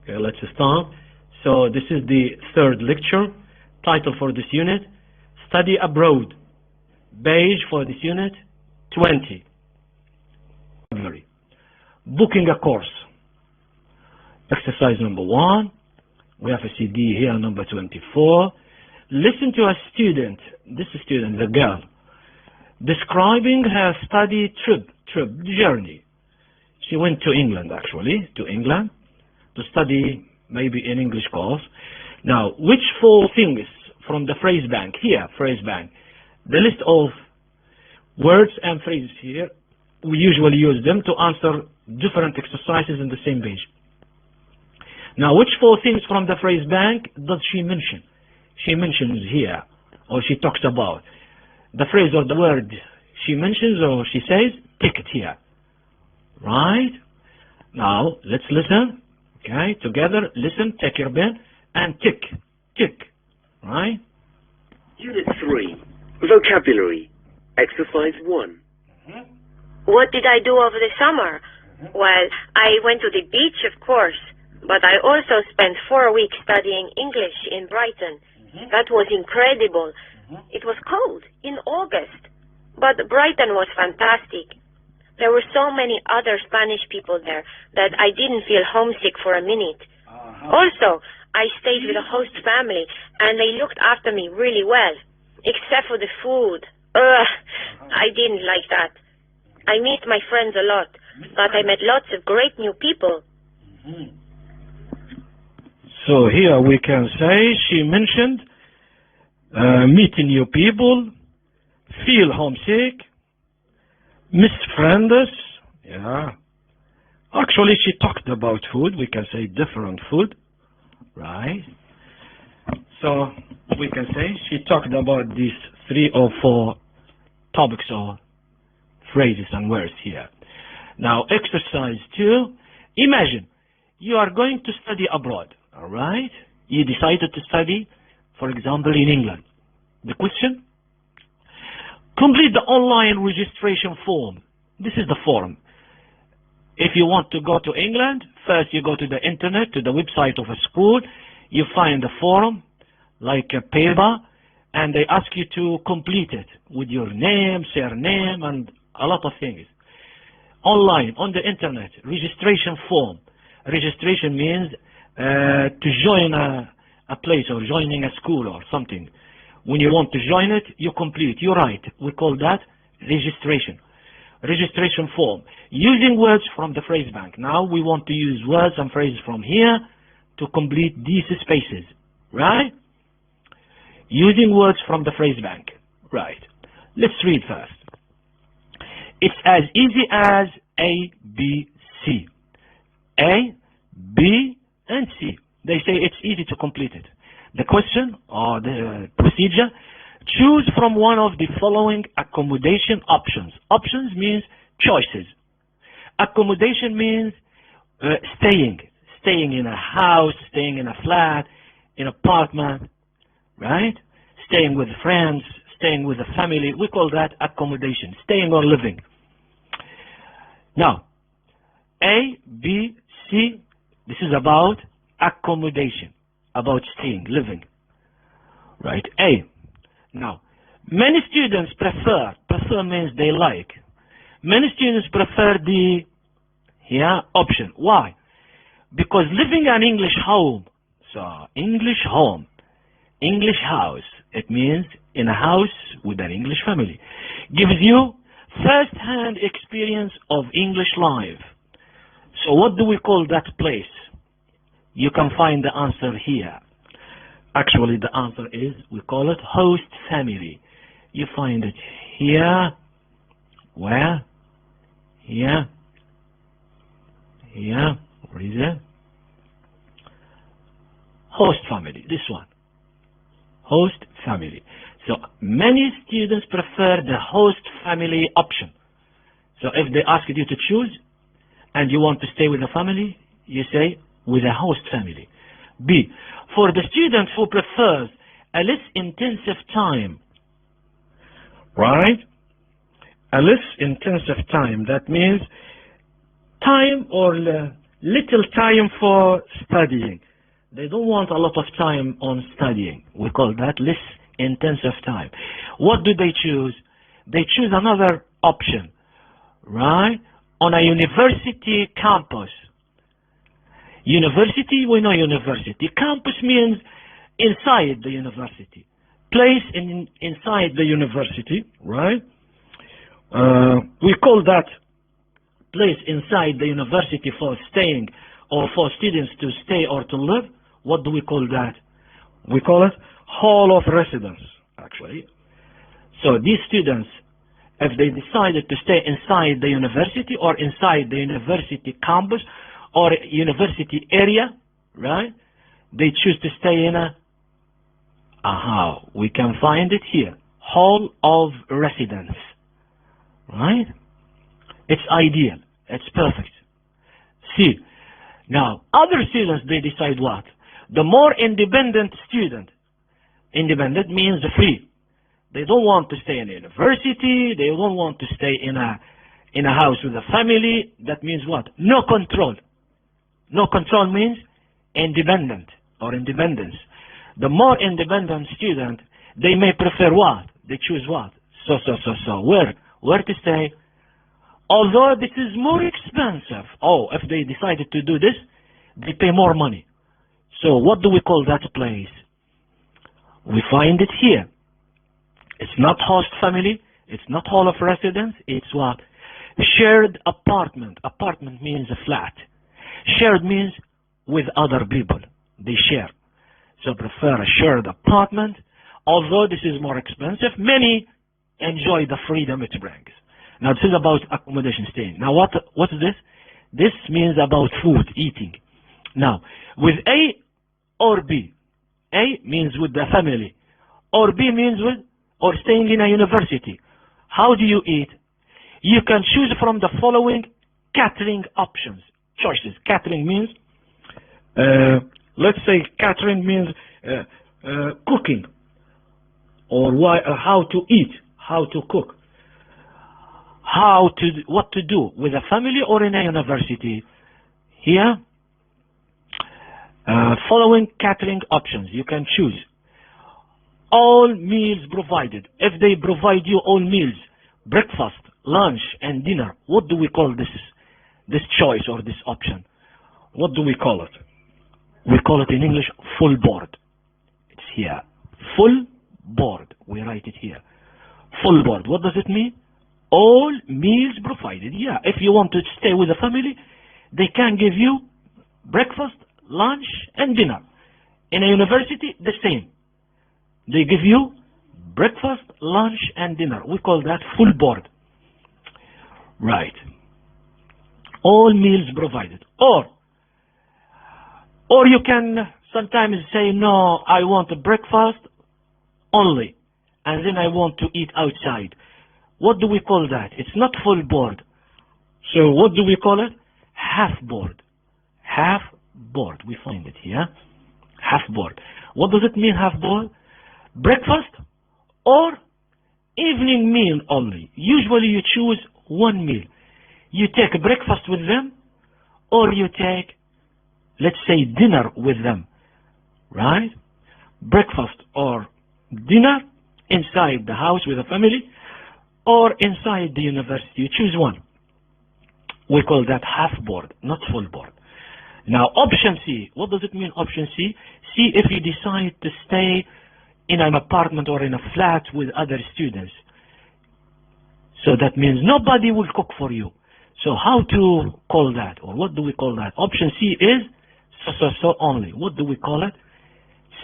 Okay, let's start. So this is the third lecture. Title for this unit: Study Abroad. Page for this unit 20. Booking a course. Exercise number 1. We have a CD here, number 24. Listen to a student. This student, the girl, describing her study trip, journey. She went to England, actually, to study maybe an English course. Now, which 4 things from the phrase bank, here, phrase bank, the list of words and phrases here, we usually use them to answer different exercises in the same page. Now, which 4 things from the phrase bank does she mention? She mentions here, or she talks about. The phrase or the word she mentions or she says, tick it here. Right? Now, let's listen. Okay, together, listen, take your pen, and tick. Right? Unit 3, Vocabulary, Exercise 1. What did I do over the summer? Well, I went to the beach, of course, but I also spent 4 weeks studying English in Brighton. That was incredible. It was cold in August, but Brighton was fantastic. There were so many other Spanish people there that I didn't feel homesick for a minute. Also, I stayed with a host family, and they looked after me really well, except for the food. I didn't like that. I missed my friends a lot, but I met lots of great new people. So here we can say she mentioned meeting new people, feel homesick, miss friends. Yeah. Actually, she talked about food. We can say different food, right? So we can say she talked about these 3 or 4 topics or phrases and words here. Now, exercise 2. Imagine you are going to study abroad, all right? You decided to study, for example, in England. The question? Complete the online registration form. This is the form. If you want to go to England, first you go to the internet, to the website of a school, you find a form, like a paper, and they ask you to complete it with your name, surname, and a lot of things. Online, on the internet, registration form. Registration means to join a place or joining a school or something. When you want to join it, you complete, you write. We call that registration. Registration form. Using words from the phrase bank. Now we want to use words and phrases from here to complete these spaces. Right? Using words from the phrase bank. Right. Let's read first. It's as easy as A, B, C. A, B, and C. They say it's easy to complete it. The question or the procedure: choose from one of the following accommodation options. Options means choices. Accommodation means staying in a house, staying in a flat, in an apartment, right? Staying with friends, staying with a family. We call that accommodation, staying or living. Now, A, B, C, this is about accommodation, about staying, living. Right? A. Now, many students prefer means they like. Many students prefer the option. Why? Because living an English home, so English home, English house, it means in a house with an English family, gives you first-hand experience of English life. So what do we call that place? You can find the answer here. Actually, the answer is, we call it host family. You find it here. Where? Here. Here. Where is it? Host family. This one. Host family. So many students prefer the host family option. So if they ask you to choose and you want to stay with the family, you say with a host family. B. For the student who prefers a less intensive time, right? A less intensive time, that means time or little time for studying. They don't want a lot of time on studying. We call that less intensive time. What do they choose? They choose another option, right? On a university campus. University, we know university. Campus means inside the university. Place inside the university, right? We call that place inside the university for staying or for students to stay or to live. What do we call that? We call it hall of residence, actually. So these students, if they decided to stay inside the university or inside the university campus or university area, right, they choose to stay in a, we can find it here, hall of residence, right? It's ideal, it's perfect. See, now other students, they decide what? The more independent student, independent means free. They don't want to stay in a university, they don't want to stay in a house with a family. That means what? No control. No control means independent or independence. The more independent student, they may prefer what? They choose what? So. Where to stay? Although this is more expensive. If they decided to do this, they pay more money. So what do we call that place? We find it here. It's not host family. It's not hall of residence. It's what? Shared apartment. Apartment means a flat. Shared means with other people. They share. So prefer a shared apartment. Although this is more expensive, many enjoy the freedom it brings. Now this is about accommodation, staying. Now what is this? This means about food, eating. Now with A or B. A means with the family. Or B means with or staying in a university. How do you eat? You can choose from the following catering options. Choices. Catering means, let's say catering means cooking, or how to eat, how to cook, what to do with a family or in a university. Here, following catering options. You can choose. All meals provided. If they provide you all meals, breakfast, lunch, and dinner, what do we call this choice or this option? What do we call it? We call it in English full board. It's here. Full board. We write it here. Full board. What does it mean? All meals provided. Yeah, if you want to stay with a family, they can give you breakfast, lunch, and dinner. In a university, the same. They give you breakfast, lunch, and dinner. We call that full board. Right. All meals provided. Or you can sometimes say, no, I want a breakfast only, and then I want to eat outside. What do we call that? It's not full board. So what do we call it? Half board. Half board. We find it here. Half board. What does it mean, half board? Breakfast or evening meal only. Usually you choose one meal. You take breakfast with them, or you take, let's say, dinner with them, right? Breakfast or dinner inside the house with the family, or inside the university. You choose one. We call that half board, not full board. Now, option C. What does it mean, option C? C, if you decide to stay in an apartment or in a flat with other students. So that means nobody will cook for you. So how to call that, or what do we call that? Option C is so only. What do we call it?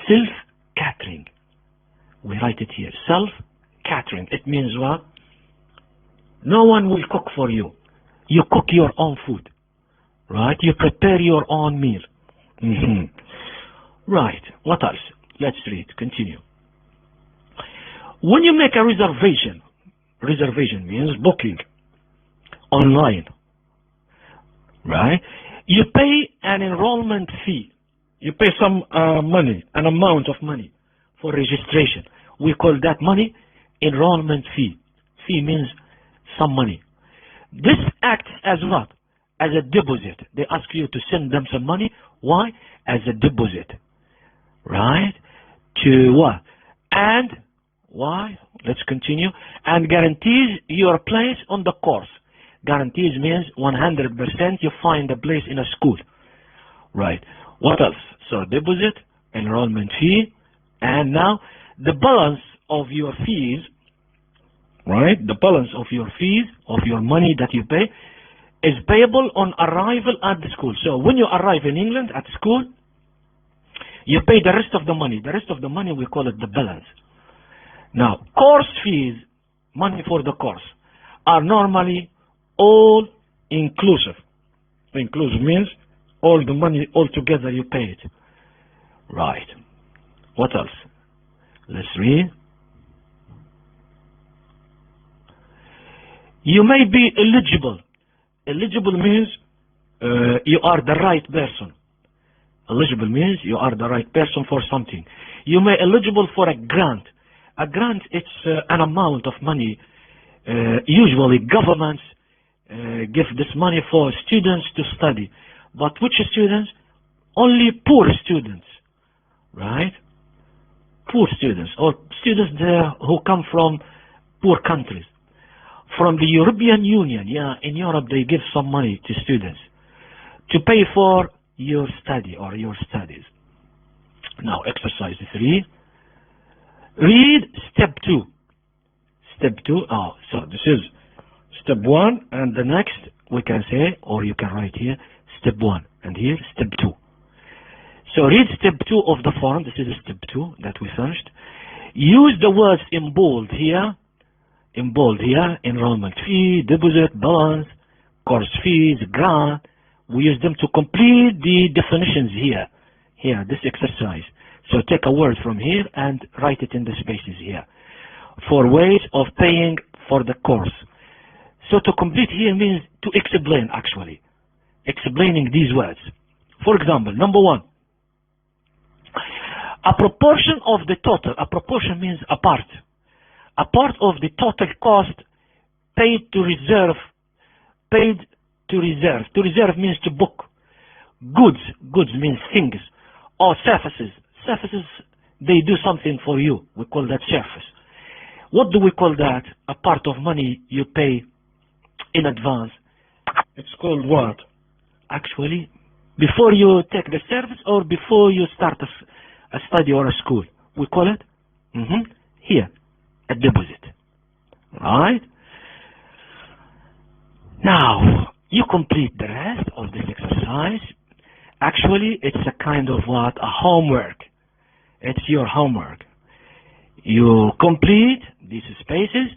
Self-catering. We write it here. Self-catering. It means what? No one will cook for you. You cook your own food. Right? You prepare your own meal. Right. What else? Let's read. Continue. When you make a reservation means booking online, right? You pay an enrollment fee. You pay some money, an amount of money for registration. We call that money enrollment fee. Fee means some money. This acts as what? as a deposit. They ask you to send them some money. Why? As a deposit. Right? To what? And why? Let's continue. And guarantees your place on the course. Guarantees means 100% you find a place in a school. Right. What else? So deposit, enrollment fee, and now the balance of your fees, right? The balance of your fees, of your money that you pay, is payable on arrival at the school. So when you arrive in England at school, you pay the rest of the money. The rest of the money, we call it the balance. Now, course fees, money for the course, are normally all inclusive. Inclusive means all the money all together you pay it. Right. What else? Let's read. You may be eligible. Eligible means you are the right person. Eligible means you are the right person for something. You may eligible for a grant. A grant, it's an amount of money. Usually governments give this money for students to study. But which students? Only poor students. Right? Poor students, or students there who come from poor countries. From the European Union, yeah, in Europe they give some money to students to pay for your study or your studies. Now exercise 3. Read step 2. Step 2, so this is step 1, and the next we can say, or you can write here, step 1, and here step 2. So read step 2 of the form. This is step 2 that we finished. Use the words in bold here. In bold here, enrollment fee, deposit, balance, course fees, grant. We use them to complete the definitions here. Here, this exercise. So take a word from here and write it in the spaces here. For ways of paying for the course. So to complete here means to explain actually. Explaining these words. For example, number 1. A proportion of the total. A proportion means a part. A part of the total cost paid to reserve. Paid to reserve. To reserve means to book. Goods. Goods means things. Or services. Services, they do something for you. We call that service. What do we call that? A part of money you pay in advance. It's called what? Actually, before you take the service or before you start a study or a school. We call it here, a deposit. Right? Now, you complete the rest of this exercise. Actually, it's a kind of what? A homework. It's your homework. You complete these spaces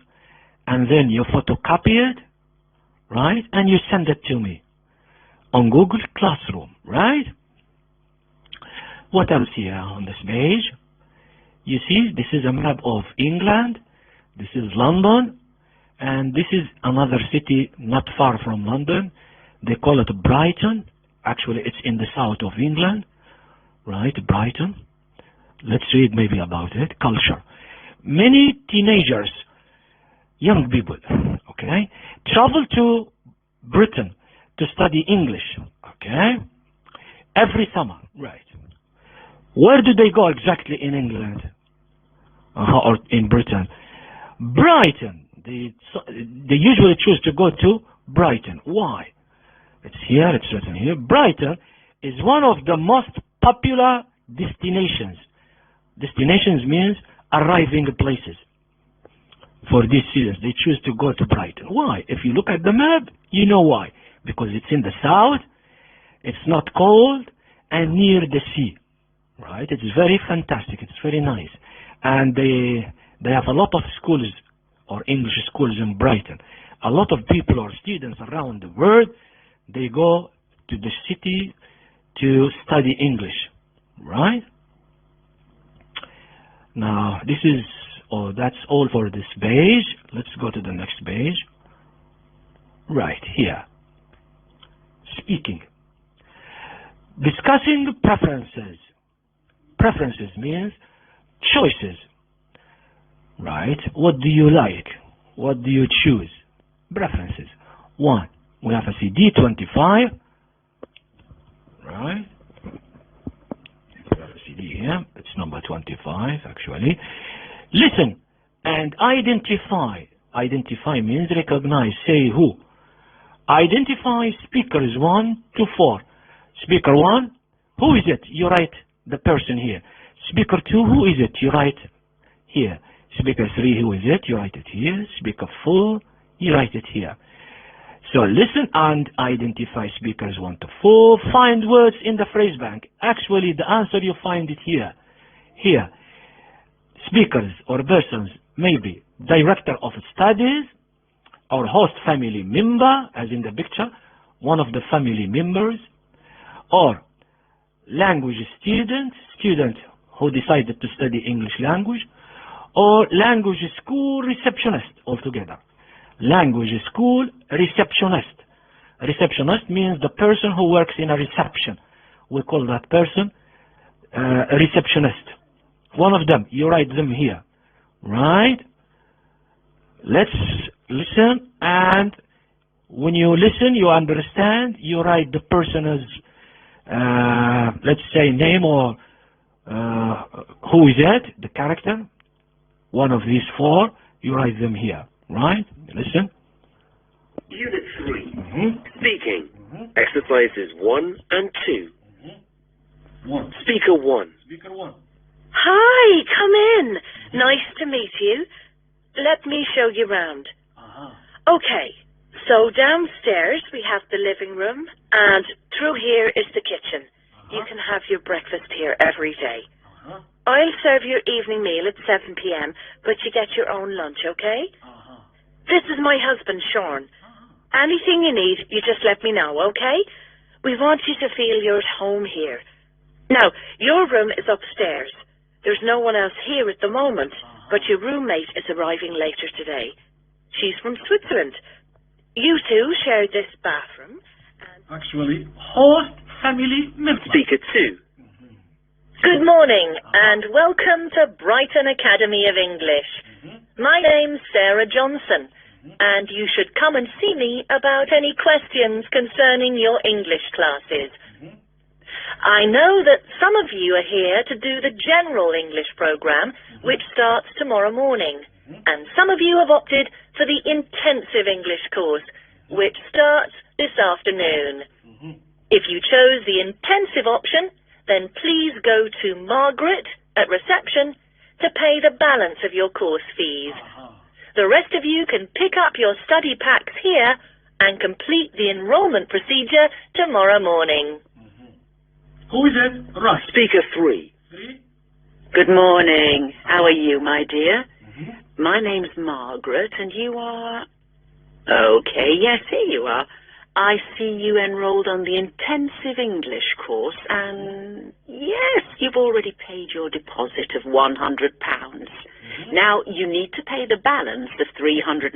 and then you photocopy it, right? And you send it to me on Google Classroom, right? What else here on this page? You see, this is a map of England. This is London. And this is another city not far from London. They call it Brighton. Actually, it's in the south of England, right? Brighton. Let's read maybe about it. Culture. Many teenagers, young people, okay, travel to Britain to study English, okay, every summer, right? Where do they go exactly in England or in Britain? Brighton. They usually choose to go to Brighton. Why? It's here, it's written here. Brighton is one of the most popular destinations. Destinations means arriving places. For these students, they choose to go to Brighton. Why? If you look at the map, you know why. Because it's in the south, it's not cold, and near the sea. Right? It's very fantastic. It's very nice. And they have a lot of schools or English schools in Brighton. A lot of people or students around the world, they go to the city to study English. Right? Now, this is, that's all for this page. Let's go to the next page. Right here. Speaking. Discussing preferences. Preferences means choices. Right? What do you like? What do you choose? Preferences. 1. We have a CD 25. Right. We have a CD here. It's number 25 actually. Listen and identify. Identify means recognize. Say who. Identify speakers 1 to 4. Speaker 1, who is it? You write the person here. Speaker 2, who is it? You write here. Speaker 3, who is it? You write it here. Speaker 4, you write it here. So listen and identify speakers 1 to 4. Find words in the phrase bank. Actually, the answer you find it here. Here. Speakers or persons may be director of studies or host family member, as in the picture, one of the family members, or language student who decided to study English language, or language school receptionist altogether. Language school receptionist. Receptionist means the person who works in a reception. We call that person receptionist. One of them, you write them here. Right? Let's listen, and when you listen, you understand, you write the person's, let's say, name or who is it, the character. One of these 4, you write them here. Right? Listen. Unit 3. Speaking. Exercises 1 and 2. 1. Speaker 1. Speaker 1. Hi, come in. Nice to meet you. Let me show you round. Okay, so downstairs we have the living room, and through here is the kitchen. You can have your breakfast here every day. I'll serve your evening meal at 7 p.m., but you get your own lunch, okay? This is my husband, Sean. Anything you need, you just let me know, okay? We want you to feel you're at home here. Now, your room is upstairs. There's no one else here at the moment, but your roommate is arriving later today. She's from Switzerland. You two share this bathroom. Actually, host family member. Speaker 2. Good morning, and welcome to Brighton Academy of English. My name's Sarah Johnson, and you should come and see me about any questions concerning your English classes. I know that some of you are here to do the general English program, which starts tomorrow morning, and some of you have opted for the intensive English course, which starts this afternoon. If you chose the intensive option, then please go to Margaret at reception to pay the balance of your course fees. The rest of you can pick up your study packs here and complete the enrollment procedure tomorrow morning. Who is it? Right. Speaker 3. Good morning. How are you, my dear? My name's Margaret, and you are... Okay, yes, here you are. I see you enrolled on the intensive English course, and yes, you've already paid your deposit of £100. Now, you need to pay the balance of £350.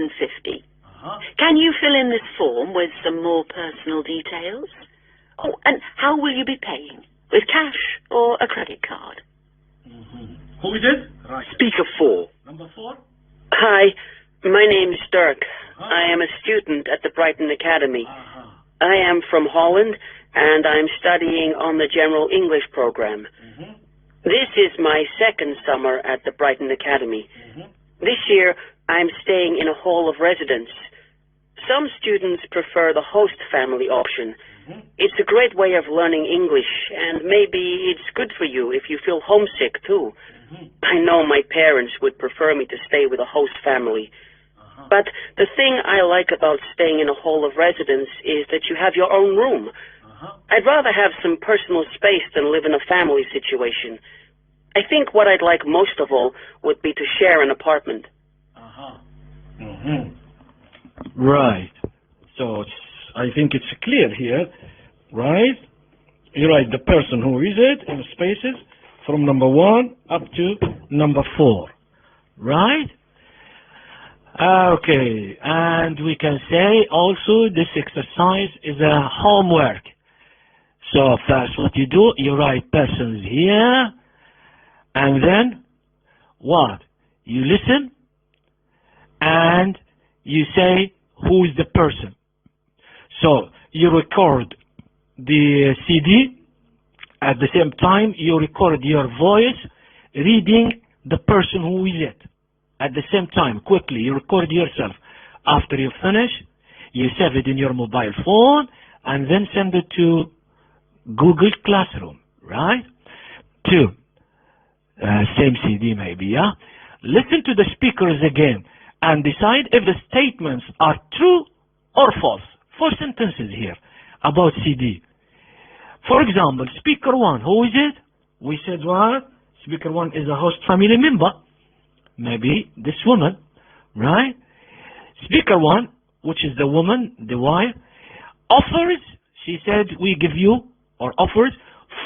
Can you fill in this form with some more personal details? Oh, and how will you be paying? With cash or a credit card? Who is it? Right. Speaker 4. Number 4. Hi, my name's Dirk. I am a student at the Brighton Academy. I am from Holland, and I'm studying on the General English program. This is my second summer at the Brighton Academy. This year, I'm staying in a hall of residence. Some students prefer the host family option. It's a great way of learning English, and maybe it's good for you if you feel homesick, too. I know my parents would prefer me to stay with a host family. But the thing I like about staying in a hall of residence is that you have your own room. I'd rather have some personal space than live in a family situation. I think what I'd like most of all would be to share an apartment. Right. So I think it's clear here, right? You write the person who is it in spaces from number 1 up to number 4, right? Okay, and we can say also this exercise is a homework. So first what you do, you write persons here, and then what? You listen, and you say who is the person. So you record the CD. At the same time, you record your voice reading the person who is it. At the same time, quickly, you record yourself. After you finish, you save it in your mobile phone and then send it to Google Classroom, right? 2. Same CD maybe, yeah? Listen to the speakers again and decide if the statements are true or false. 4 sentences here about CD. For example, speaker 1, who is it? We said what? Speaker 1 is a host family member. Maybe this woman, right? Speaker 1, which is the woman, the wife, offers, she said, we give you, or offers,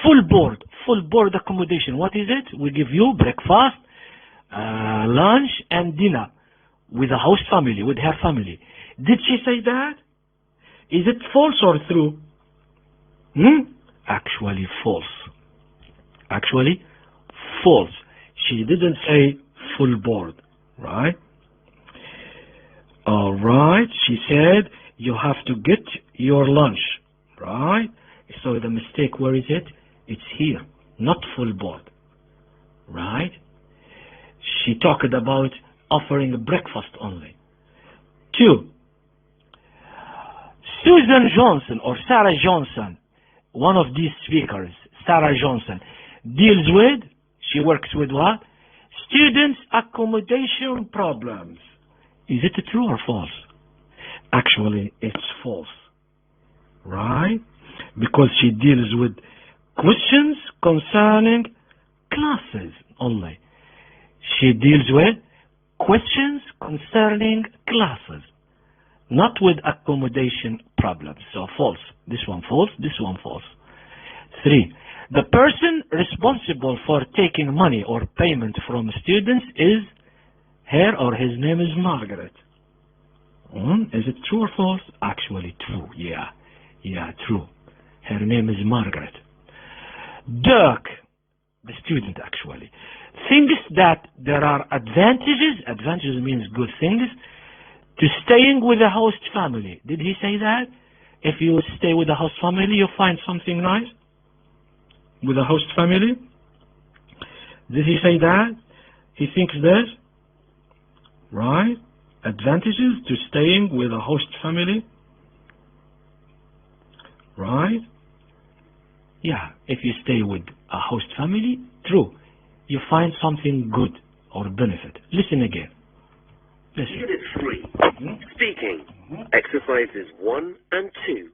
full board accommodation. What is it? We give you breakfast, lunch, and dinner with a host family, with her family. Did she say that? Is it false or true? Actually false. Actually false. She didn't say full board, right? All right. She said you have to get your lunch, right? So the mistake, where is it? It's here, not full board, right? She talked about offering breakfast only. 2. Susan Johnson or Sarah Johnson, one of these speakers, Sarah Johnson, deals with, she works with what? Students' accommodation problems. Is it true or false? Actually, it's false, right? Because she deals with questions concerning classes only. She deals with questions concerning classes, not with accommodation problems. So false. This one false, this one false. 3. The person responsible for taking money or payment from students is her or his name is Margaret. Is it true or false? Actually true. Yeah, true. Her name is Margaret. Dirk, the student actually, thinks that there are advantages means good things, to staying with a host family. Did he say that? If you stay with a host family, you find something nice with a host family? Did he say that? He thinks this? Right? Advantages to staying with a host family? Right? Yeah, if you stay with a host family, true. You find something good or benefit. Listen again. Listen. Unit 3. Speaking. Exercises 1 and 2.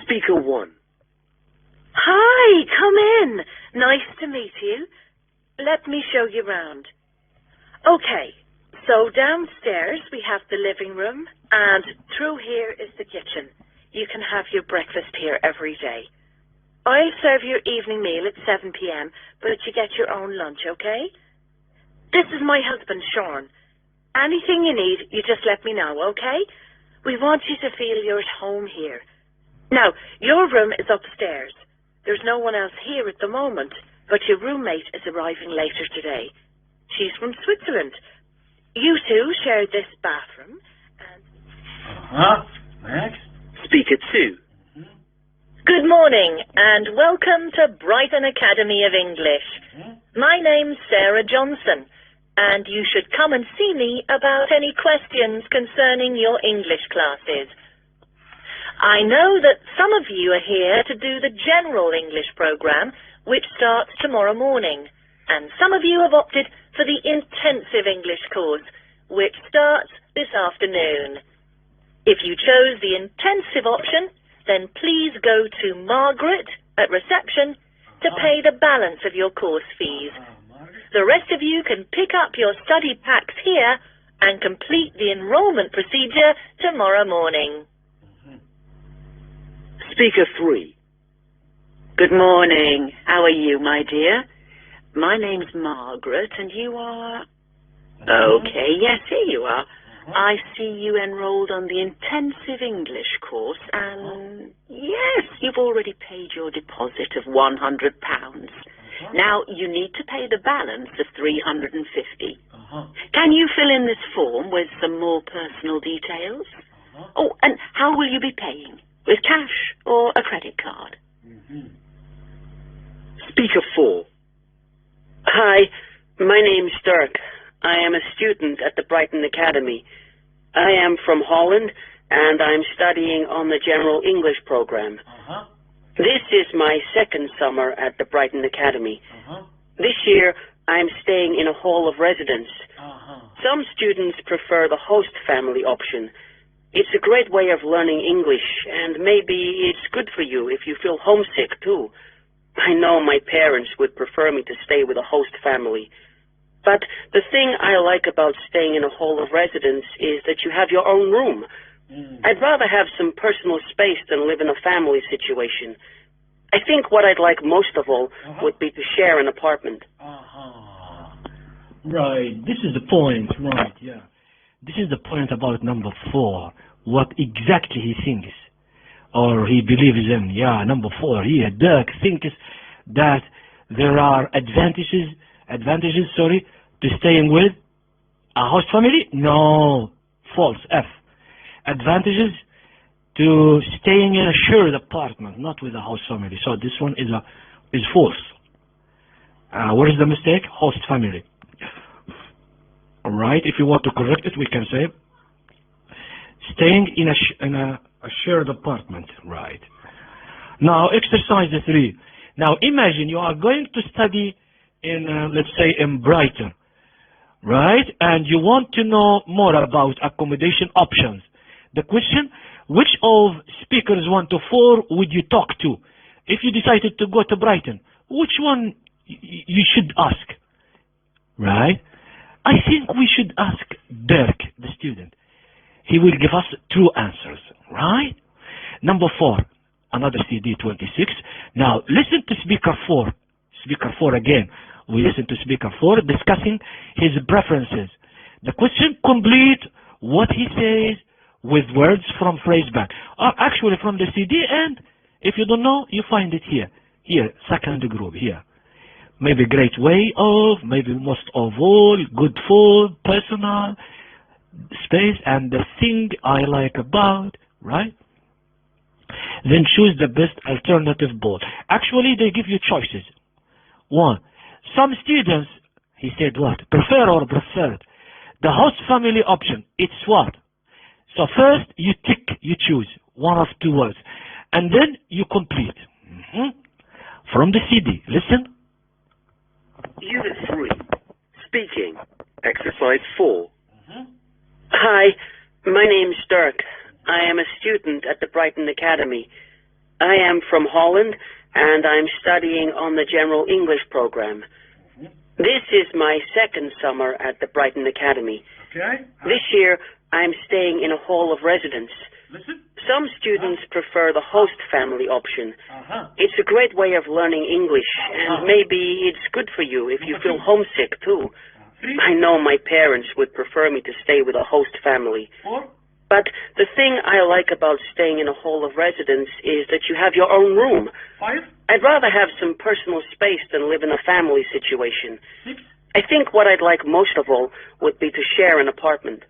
Speaker 1. Hi, come in. Nice to meet you. Let me show you round. Okay, so downstairs we have the living room, and through here is the kitchen. You can have your breakfast here every day. I'll serve your evening meal at 7 p.m, but you get your own lunch, okay? This is my husband, Sean. Anything you need, you just let me know, okay? We want you to feel you're at home here. Now, your room is upstairs. There's no one else here at the moment, but your roommate is arriving later today. She's from Switzerland. You two share this bathroom and... Next. Speaker 2. Good morning and welcome to Brighton Academy of English. My name's Sarah Johnson, and you should come and see me about any questions concerning your English classes. I know that some of you are here to do the general English program, which starts tomorrow morning, and some of you have opted for the intensive English course, which starts this afternoon. If you chose the intensive option, then please go to Margaret at reception to pay the balance of your course fees. The rest of you can pick up your study packs here and complete the enrollment procedure tomorrow morning. Speaker 3. Good morning. How are you, my dear? My name's Margaret, and you are... Okay, yes, here you are. I see you enrolled on the intensive English course, and yes, you've already paid your deposit of £100. Now, you need to pay the balance of £350. Can you fill in this form with some more personal details? Oh, and how will you be paying? With cash or a credit card? Speaker 4. Hi, my name's Dirk. I am a student at the Brighton Academy. I am from Holland, and I'm studying on the General English program. This is my second summer at the Brighton Academy. This year, I'm staying in a hall of residence. Some students prefer the host family option. It's a great way of learning English, and maybe it's good for you if you feel homesick, too. I know my parents would prefer me to stay with a host family. But the thing I like about staying in a hall of residence is that you have your own room. I'd rather have some personal space than live in a family situation. I think what I'd like most of all would be to share an apartment. Right, this is the point, right, yeah. This is the point about number 4, what exactly he thinks, or he believes in. Yeah, number 4 here, Dirk thinks that there are advantages, to staying with a host family? No, false, F. Advantages to staying in a shared apartment, not with a host family. So this one is false. What is the mistake? Host family. All right, if you want to correct it, we can say staying in a shared apartment. Right. Now, exercise 3. Now, imagine you are going to study in, let's say, in Brighton, right? And you want to know more about accommodation options. The question, which of speakers 1 to 4 would you talk to? If you decided to go to Brighton, which one you should ask, right? I think we should ask Dirk, the student. He will give us true answers, right? Number 4, another CD 26. Now, listen to speaker 4. Speaker 4 again. We listen to speaker 4 discussing his preferences. The question, complete what he says with words from phrase bank. Or actually from the CD, and if you don't know, you find it here. Here, second group, here. Maybe great way of, maybe most of all, good for, personal, space, and the thing I like about, right? Then choose the best alternative board. Actually, they give you choices. 1. Some students, he said what? Prefer or preferred. The host family option, it's what? So first, you tick, you choose one of 2 words. And then you complete. From the CD, listen. Unit 3. Speaking. Exercise 4. Hi, my name's Dirk. I am a student at the Brighton Academy. I am from Holland, and I'm studying on the General English program. This is my second summer at the Brighton Academy. This year, I'm staying in a hall of residence. Some students prefer the host family option. It's a great way of learning English, and maybe it's good for you if you feel homesick, too. I know my parents would prefer me to stay with a host family. But the thing I like about staying in a hall of residence is that you have your own room. I'd rather have some personal space than live in a family situation. I think what I'd like most of all would be to share an apartment.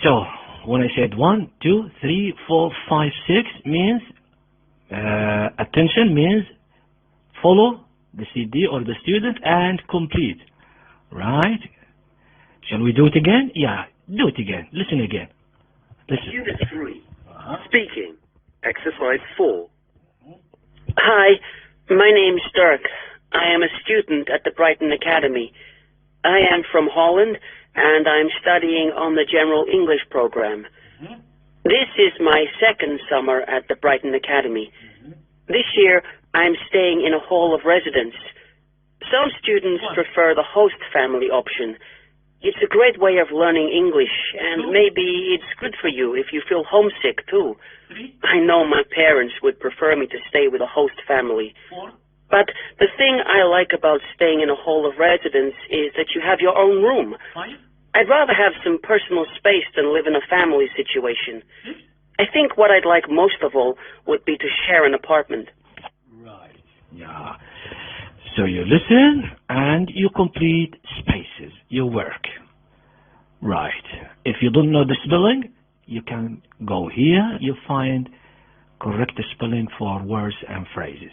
So, when I said 1, 2, 3, 4, 5, 6 means, attention means follow the CD or the student and complete, right? Shall we do it again? Yeah, do it again. Listen again. Listen. Unit 3. Speaking. Exercise 4. Hi, my name's Dirk. I am a student at the Brighton Academy. I am from Holland, and I'm studying on the General English program. This is my second summer at the Brighton Academy. This year, I'm staying in a hall of residence. Some students prefer the host family option. It's a great way of learning English, and maybe it's good for you if you feel homesick, too. I know my parents would prefer me to stay with a host family. But the thing I like about staying in a hall of residence is that you have your own room. I'd rather have some personal space than live in a family situation. I think what I'd like most of all would be to share an apartment. Right, yeah. So you listen and you complete spaces, you work. Right. If you don't know the spelling, you can go here. You find correct spelling for words and phrases.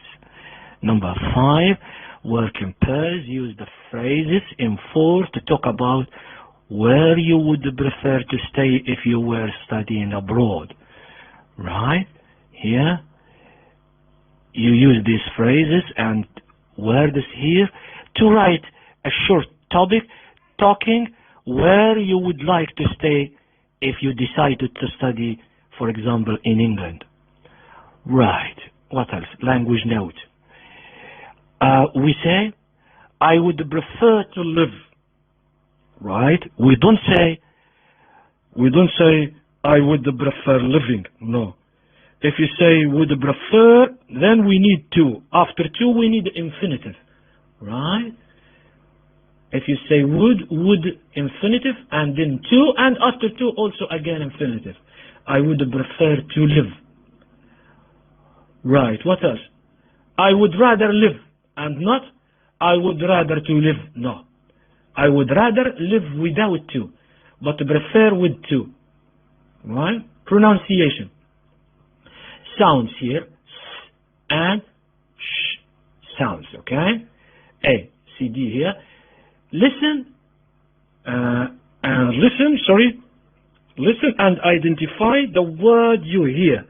Number 5, working pairs use the phrases in 4 to talk about where you would prefer to stay if you were studying abroad. Right? Here, you use these phrases and words here to write a short topic talking where you would like to stay if you decided to study, for example, in England. Right. What else? Language note. We say, I would prefer to live. Right? We don't say, I would prefer living. No. If you say would prefer, then we need to. After to, we need infinitive. Right? If you say would infinitive, and then to, and after to also again infinitive. I would prefer to live. Right, what else? I would rather live, and not I would rather to live. No. I would rather live without to, but prefer with to. Right? Pronunciation. Sounds here, s and sh sounds, okay? A, C, D here. Listen and identify the word you hear.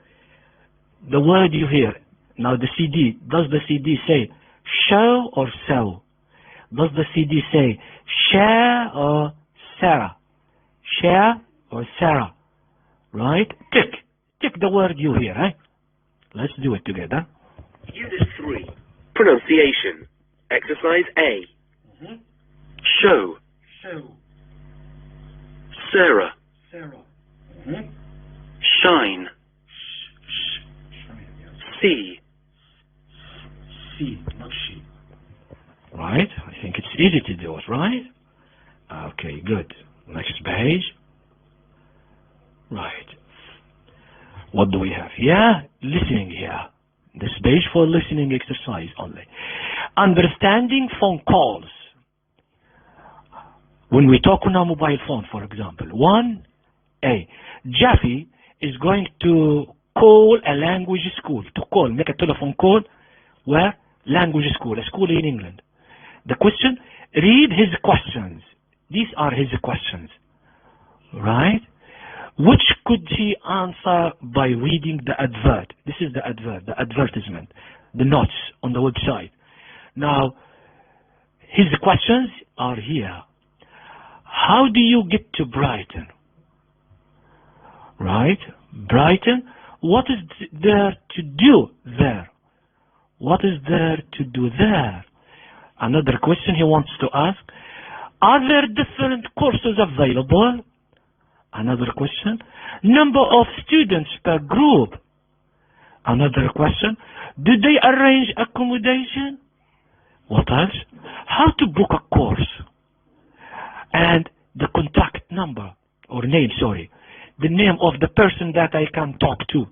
The word you hear. Now the CD, does the CD say show or sell? Does the CD say share or Sarah? Share or Sarah? Right? Tick the word you hear, right? Let's do it together. Unit 3. Pronunciation. Exercise A. Show. Sarah. Shine. See. Not she. Right? I think it's easy to do it, right? Okay, good. Next page. Right. What do we have here? Listening here. This page for listening exercise only. Understanding phone calls. When we talk on our mobile phone, for example, 1A. Jeffy is going to call a language school. To call, make a telephone call. Where? Language school, a school in England. The question, read his questions. These are his questions. Right? Which could he answer by reading the advert? This is the advert, the advertisement, the notes on the website. Now, his questions are here. How do you get to Brighton? Right? Brighton, what is there to do there? What is there to do there? Another question he wants to ask. Are there different courses available? Another question. Number of students per group. Another question. Do they arrange accommodation? What else? How to book a course. And the contact number, or name, sorry. The name of the person that I can talk to.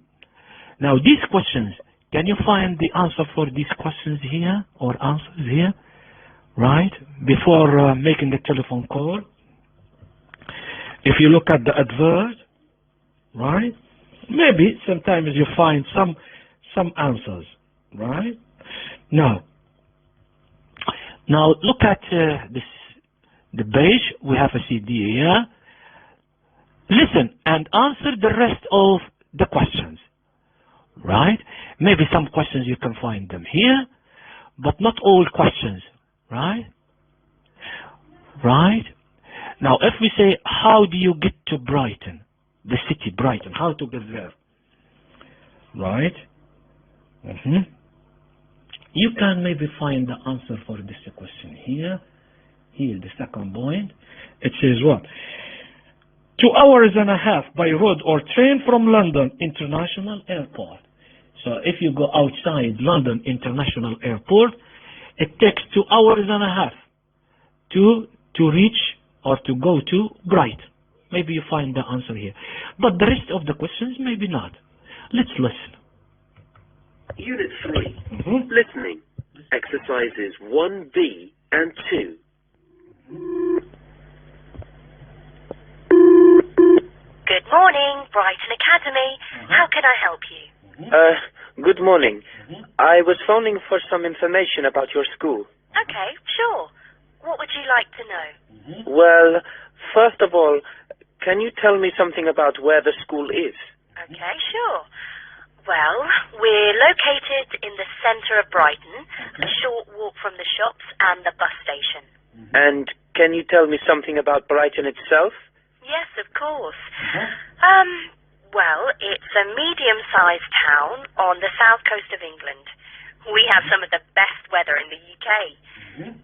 Now these questions, can you find the answer for these questions here, or answers here? Right? Before making the telephone call. If you look at the advert, right? Maybe sometimes you find some answers, right? Now look at the page. We have a CD here. Listen and answer the rest of the questions, right? Maybe some questions you can find them here, but not all questions, right? Right? Now, if we say, how do you get to Brighton? The city, Brighton, how to get there? Right? You can maybe find the answer for this question here. Here, the second point. It says what? 2 hours and a half by road or train from London International Airport. So if you go outside London International Airport, it takes 2 hours and a half to reach or to go to Brighton. Maybe you find the answer here. But the rest of the questions, maybe not. Let's listen. Unit 3. Listening. Exercises 1B and 2. Good morning, Brighton Academy. How can I help you? Good morning. I was phoning for some information about your school. Okay, sure. What would you like to know? Well, first of all, can you tell me something about where the school is? Okay, sure. Well, we're located in the centre of Brighton, a short walk from the shops and the bus station. And can you tell me something about Brighton itself? Yes, of course. Well, it's a medium-sized town on the south coast of England. We have some of the best weather in the UK.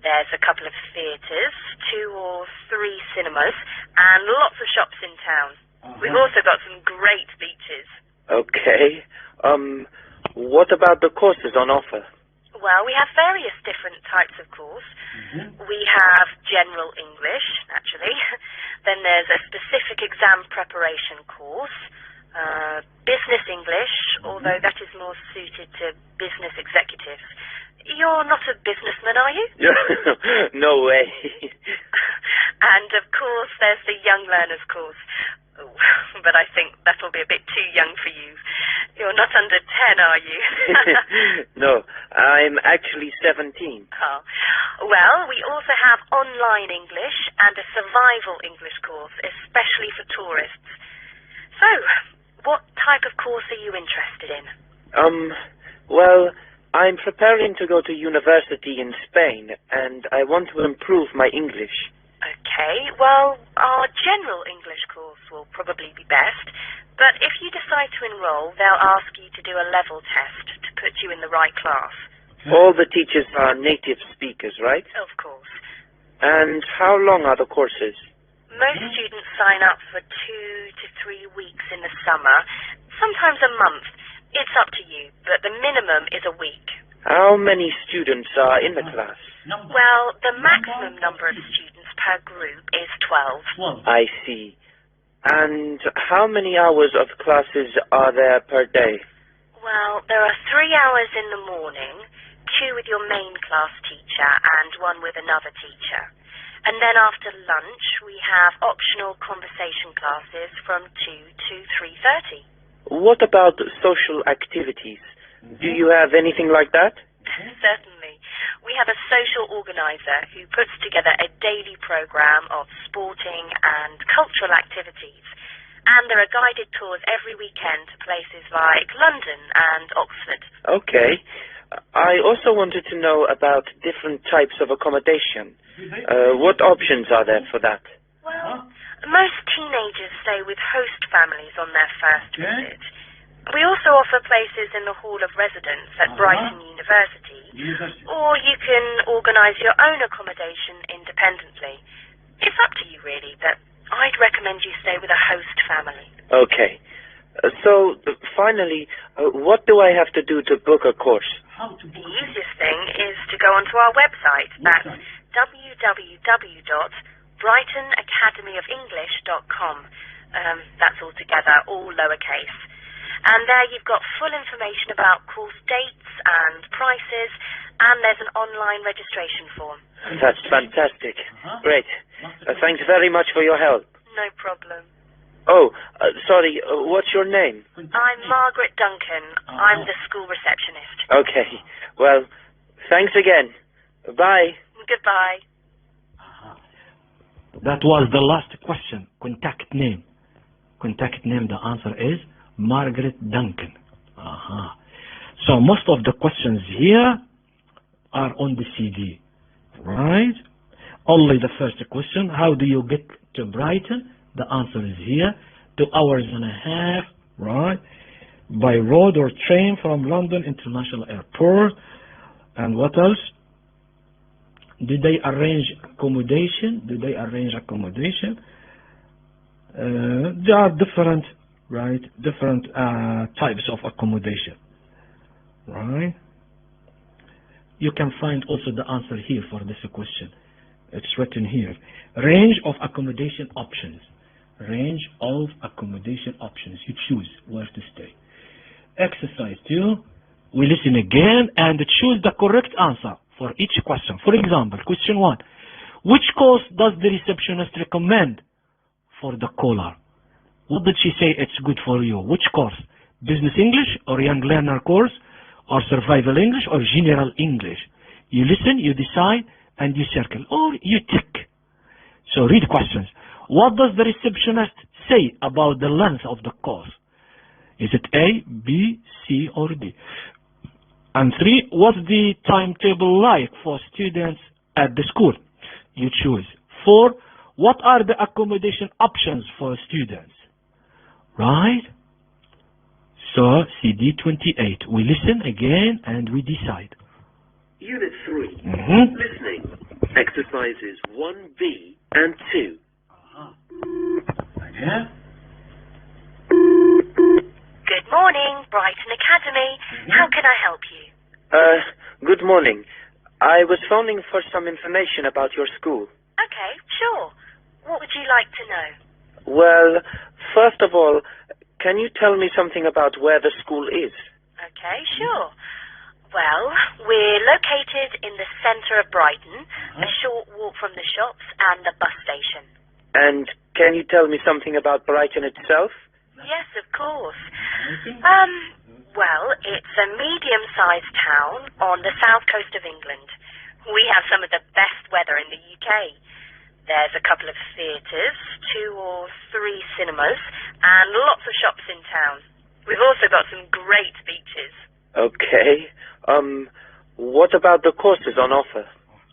There's a couple of theatres, 2 or 3 cinemas, and lots of shops in town. We've also got some great beaches. Okay. What about the courses on offer? Well, we have various different types of course. We have general English, naturally. Then there's a specific exam preparation course. Business English, although that is more suited to business executives. You're not a businessman, are you? No way. And, of course, there's the Young Learners course. But I think that'll be a bit too young for you. You're not under 10, are you? No, I'm actually 17. Oh. Well, we also have online English and a survival English course, especially for tourists. So, what type of course are you interested in? Well, I'm preparing to go to university in Spain, and I want to improve my English. Okay, well, our general English course will probably be best, but if you decide to enroll, they'll ask you to do a level test to put you in the right class. All the teachers are native speakers, right? Of course. And how long are the courses? Most students sign up for 2 to 3 weeks in the summer, sometimes a month. It's up to you, but the minimum is a week. How many students are in the class? Well, the maximum number of students per group is 12. I see. And how many hours of classes are there per day? Well, there are 3 hours in the morning, 2 with your main class teacher and 1 with another teacher. And then after lunch, we have optional conversation classes from 2 to 3:30. What about social activities? Do you have anything like that? Certainly. We have a social organizer who puts together a daily program of sporting and cultural activities. And there are guided tours every weekend to places like London and Oxford. Okay. I also wanted to know about different types of accommodation. What options are there for that? Well, most teenagers stay with host families on their first visit. We also offer places in the Hall of Residence at Brighton University, or you can organise your own accommodation independently. It's up to you, really, but I'd recommend you stay with a host family. Okay. So, finally, what do I have to do to book a course? The easiest thing is to go onto our website. That's www.brightonacademyofelenglish.com. That's all together, all lowercase. And there you've got full information about course dates and prices, and there's an online registration form. That's fantastic. Great. Thanks very much for your help. No problem. Oh, sorry, what's your name? I'm Margaret Duncan. I'm the school receptionist. Okay. Well, thanks again. Bye. Goodbye. That was the last question. Contact name. Contact name, the answer is Margaret Duncan. So most of the questions here are on the CD, right? Only the first question, how do you get to Brighton? The answer is here, 2 hours and a half, right? By road or train from London International Airport. And what else? Did they arrange accommodation? There are different, right? Different types of accommodation, right? You can find also the answer here for this question. It's written here. Range of accommodation options. Range of accommodation options. You choose where to stay. Exercise 2. We listen again and choose the correct answer for each question. For example, question 1. Which course does the receptionist recommend for the caller? What did she say it's good for you? Which course? Business English or Young Learner course or Survival English or General English? You listen, you decide, and you circle or you tick. So read questions. What does the receptionist say about the length of the course? Is it A, B, C, or D? And 3, what's the timetable like for students at the school? You choose. 4, what are the accommodation options for students? Right? So, CD 28. We listen again and we decide. Unit 3. Listening. Exercises 1B and 2. Yeah. Good morning, Brighton Academy. How can I help you? Good morning. I was phoning for some information about your school. Okay, sure. What would you like to know? Well, first of all, can you tell me something about where the school is? Okay, sure. Well, we're located in the centre of Brighton, a short walk from the shops and the bus station. And can you tell me something about Brighton itself? Yes, of course. Well, it's a medium-sized town on the south coast of England. We have some of the best weather in the UK. There's a couple of theatres, 2 or 3 cinemas, and lots of shops in town. We've also got some great beaches. Okay. What about the courses on offer?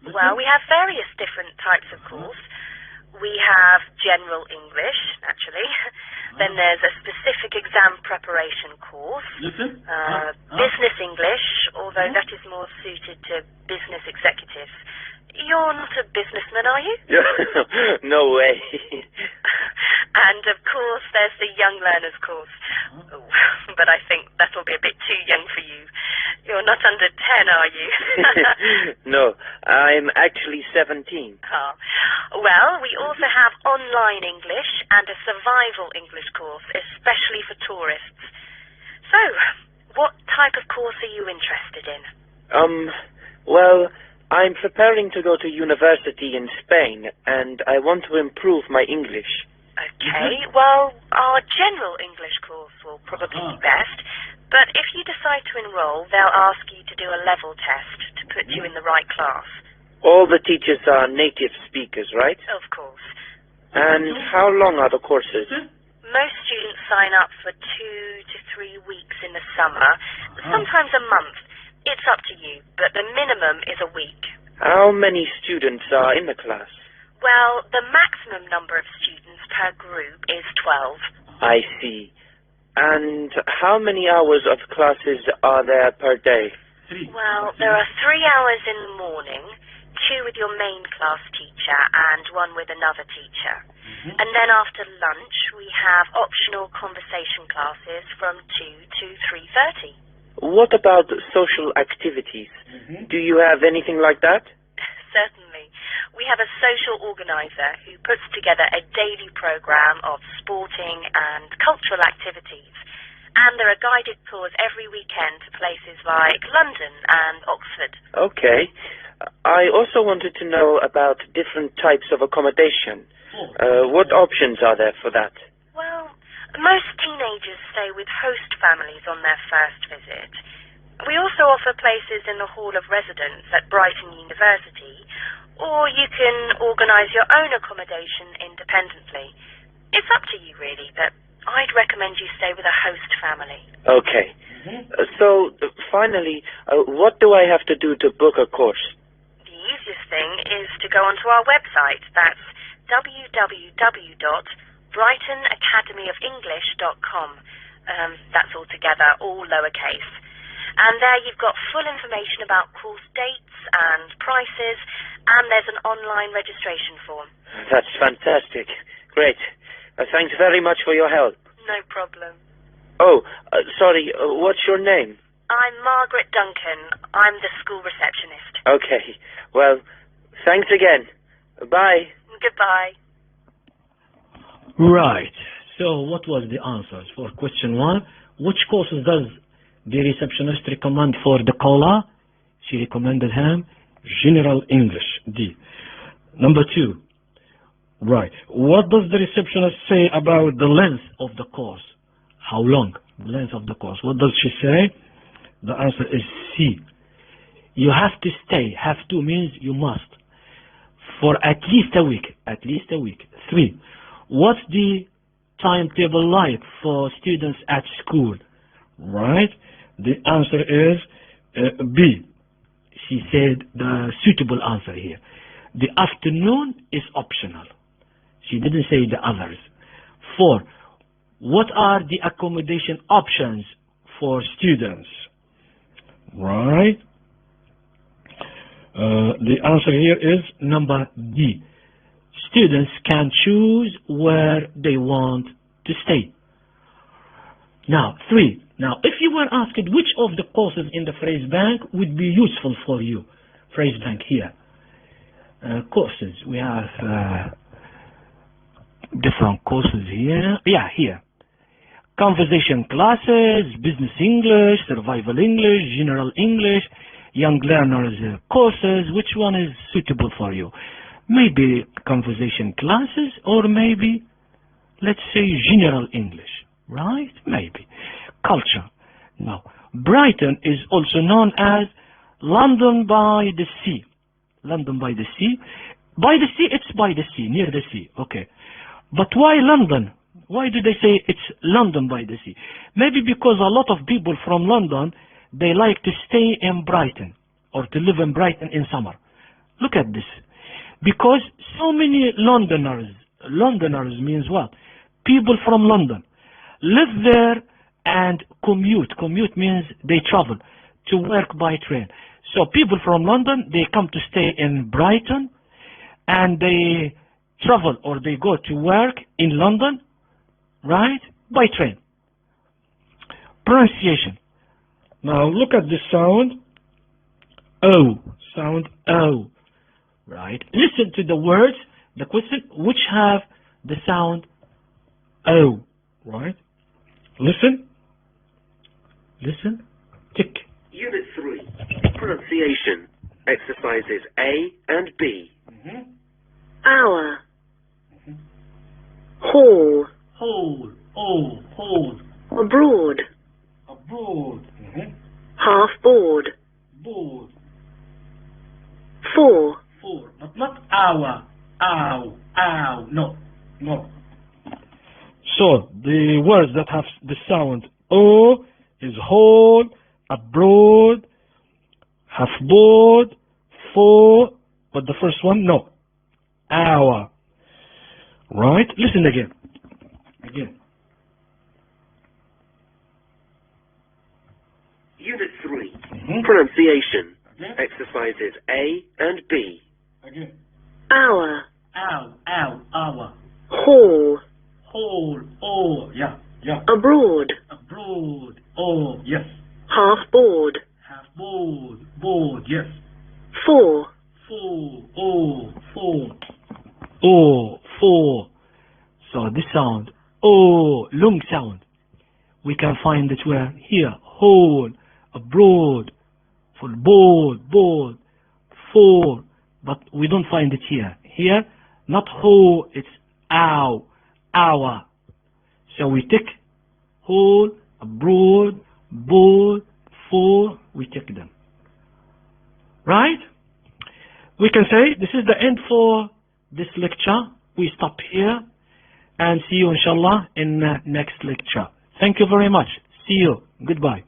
Well, we have various different types of course. We have General English, naturally. Then there's a specific exam preparation course. Business English, although that is more suited to business executives. You're not a businessman, are you? No way. And, of course, there's the Young Learners course. But I think that'll be a bit too young for you. You're not under 10, are you? No, I'm actually 17. Oh. Well, we also have online English and a survival English course, especially for tourists. So, what type of course are you interested in? Well, I'm preparing to go to university in Spain, and I want to improve my English. Okay, well, our general English course will probably be best, but if you decide to enroll, they'll ask you to do a level test to put you in the right class. All the teachers are native speakers, right? Of course. And how long are the courses? Most students sign up for 2 to 3 weeks in the summer, sometimes a month. It's up to you, but the minimum is a week. How many students are in the class? Well, the maximum number of students per group is 12. I see. And how many hours of classes are there per day? Well, there are 3 hours in the morning, 2 with your main class teacher and 1 with another teacher. And then after lunch, we have optional conversation classes from 2 to 3:30. What about social activities? Do you have anything like that? Certainly. We have a social organizer who puts together a daily program of sporting and cultural activities. And there are guided tours every weekend to places like London and Oxford. Okay. I also wanted to know about different types of accommodation. What options are there for that? Well, most teenagers stay with host families on their first visit. We also offer places in the Hall of Residence at Brighton University, or you can organise your own accommodation independently. It's up to you, really, but I'd recommend you stay with a host family. Okay. So, finally, what do I have to do to book a course? The easiest thing is to go onto our website. That's www.brightonacademyoфenglish.com. That's all together, all lowercase. And there you've got full information about course dates and prices, and there's an online registration form. That's fantastic. Great. Thanks very much for your help. No problem. Oh, sorry, what's your name? I'm Margaret Duncan. I'm the school receptionist. Okay. Well, thanks again. Bye. Goodbye. Right. So what was the answers for question 1? Which courses does the receptionist recommend for the caller? She recommended him General English, D. Number 2. Right. What does the receptionist say about the length of the course? How long? The length of the course. What does she say? The answer is C. You have to stay. Have to means you must. For at least a week. At least a week. 3. What's the timetable like for students at school? Right. The answer is B. She said the suitable answer here. The afternoon is optional. She didn't say the others. 4. What are the accommodation options for students? Right. The answer here is number D. Students can choose where they want to stay. Now, 3. Now, if you were asked which of the courses in the phrase bank would be useful for you, phrase bank here. Courses, we have different courses here. Yeah, here. Conversation classes, business English, survival English, general English, young learners courses. Which one is suitable for you? Maybe conversation classes, or maybe, let's say, general English, right? Maybe. Culture. Now, Brighton is also known as London by the sea. London by the sea. By the sea, it's by the sea, near the sea. Okay. But why London? Why do they say it's London by the sea? Maybe because a lot of people from London, they like to stay in Brighton or to live in Brighton in summer. Look at this. Because so many Londoners means what? People from London live there and commute. Commute means they travel to work by train. So people from London, they come to stay in Brighton and they travel or they go to work in London, right, by train. Pronunciation. Now look at this sound. O. Sound O. Right. Listen to the words, the question, which have the sound O. Right. Listen. Listen. Tick. Unit 3. Pronunciation. Exercises A and B. Hour. Hall. Hold. Oh. Hold. Abroad. Abroad. Half board. Board. 4. 4. But not hour. Ow. Ow. No. No. So the words that have the sound O is whole, abroad, half board, 4, but the first one, no. Hour. Right? Listen again. Again. Unit 3. Pronunciation. Again. Exercises A and B. Again. Hour. Ow. Ow. Hour. Hall. Whole. Oh. Yeah. Yeah. Abroad. Abroad. Oh. Yes. Half board. Half board. Board. Yes. 4. 4. Oh. 4. Oh. 4. So this sound, oh, long sound. We can find it where? Here. Whole. Abroad. For board. Board. 4. But we don't find it here. Here, not whole, it's ow. Hour. So we tick whole, abroad, board, 4, we tick them. Right? We can say this is the end for this lecture. We stop here and see you inshallah in the next lecture. Thank you very much. See you. Goodbye.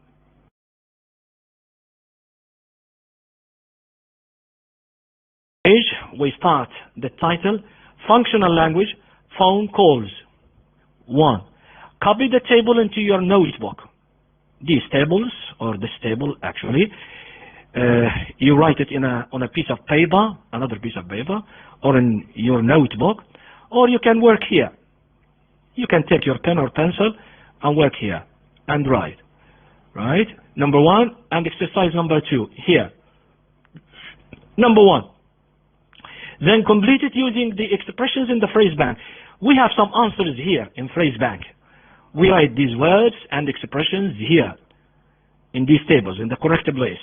We start the title, Functional Language, Phone Calls. 1. Copy the table into your notebook. These tables, or this table actually, you write it on a piece of paper, another piece of paper, or in your notebook, or you can work here. You can take your pen or pencil and work here and write. Right? Number 1 and exercise number 2 here. Number 1. Then complete it using the expressions in the phrase bank. We have some answers here in phrase bank. We write these words and expressions here in these tables in the correct place.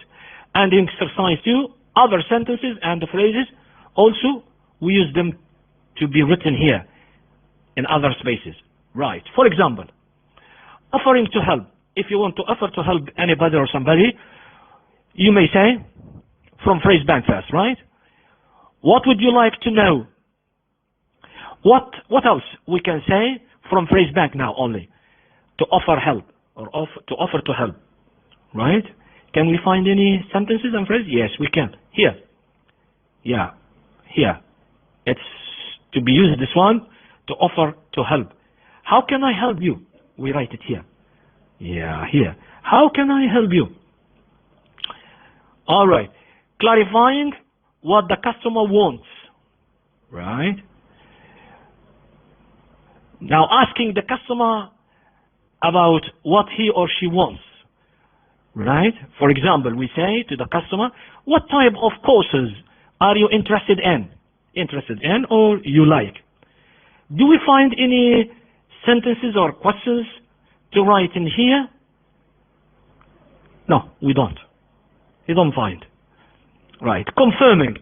And in exercise 2, other sentences and the phrases also we use them to be written here in other spaces. Right. For example, offering to help. If you want to offer to help anybody or somebody, you may say, from phrase bank first, right? What would you like to know? What else we can say from phrase bank now only? To offer help, or to offer to help, right? Can we find any sentences and phrases? Yes, we can. Here. Yeah, here. It's to be used, this one, to offer to help. How can I help you? We write it here. Yeah, here. How can I help you? All right. Clarifying what the customer wants, right? Now asking the customer about what he or she wants, right? For example, we say to the customer, what type of courses are you interested in? Interested in or you like? Do we find any sentences or questions to write in here? No, we don't. We don't find. Right. Confirming.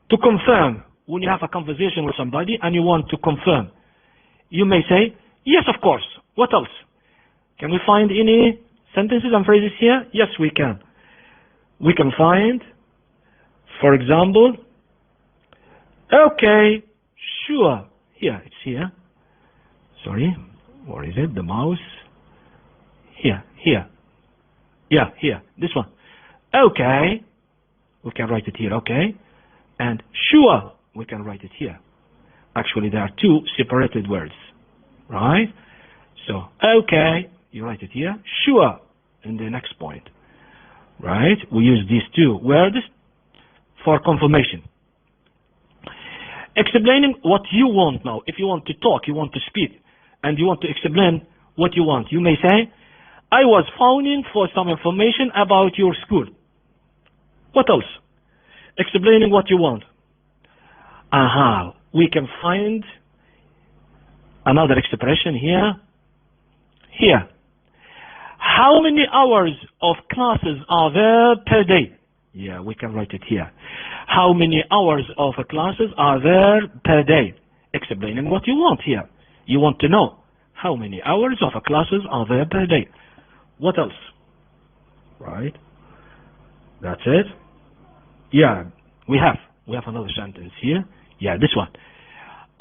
To confirm, when you have a conversation with somebody and you want to confirm, you may say, yes, of course. What else? Can we find any sentences and phrases here? Yes, we can. We can find, for example, okay, sure. Here, it's here. Sorry, where is it? The mouse. Here. Yeah, here. This one. Okay. We can write it here, okay. And sure, we can write it here. Actually, there are two separated words, right? So, okay, you write it here. Sure, in the next point, right? We use these two words for confirmation. Explaining what you want now. If you want to talk, you want to speak, and you want to explain what you want, you may say, I was phoning for some information about your school. What else? Explaining what you want. Aha, we can find another expression here. Here. How many hours of classes are there per day? Yeah, we can write it here. How many hours of classes are there per day? Explaining what you want here. You want to know how many hours of classes are there per day. What else? Right. That's it. Yeah, we have another sentence here. Yeah, this one.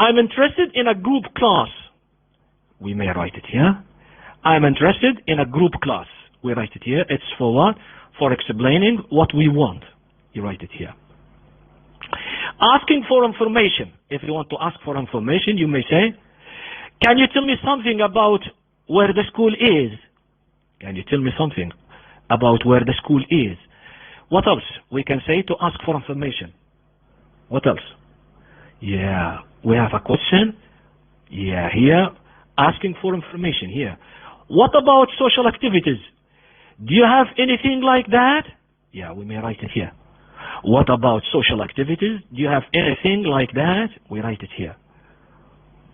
I'm interested in a group class. We may write it here. I'm interested in a group class. We write it here. It's for what? For explaining what we want. You write it here. Asking for information. If you want to ask for information, you may say, can you tell me something about where the school is? Can you tell me something about where the school is? What else? We can say to ask for information. What else? Yeah, we have a question. Yeah, here, asking for information here. What about social activities? Do you have anything like that? Yeah, we may write it here. What about social activities? Do you have anything like that? We write it here.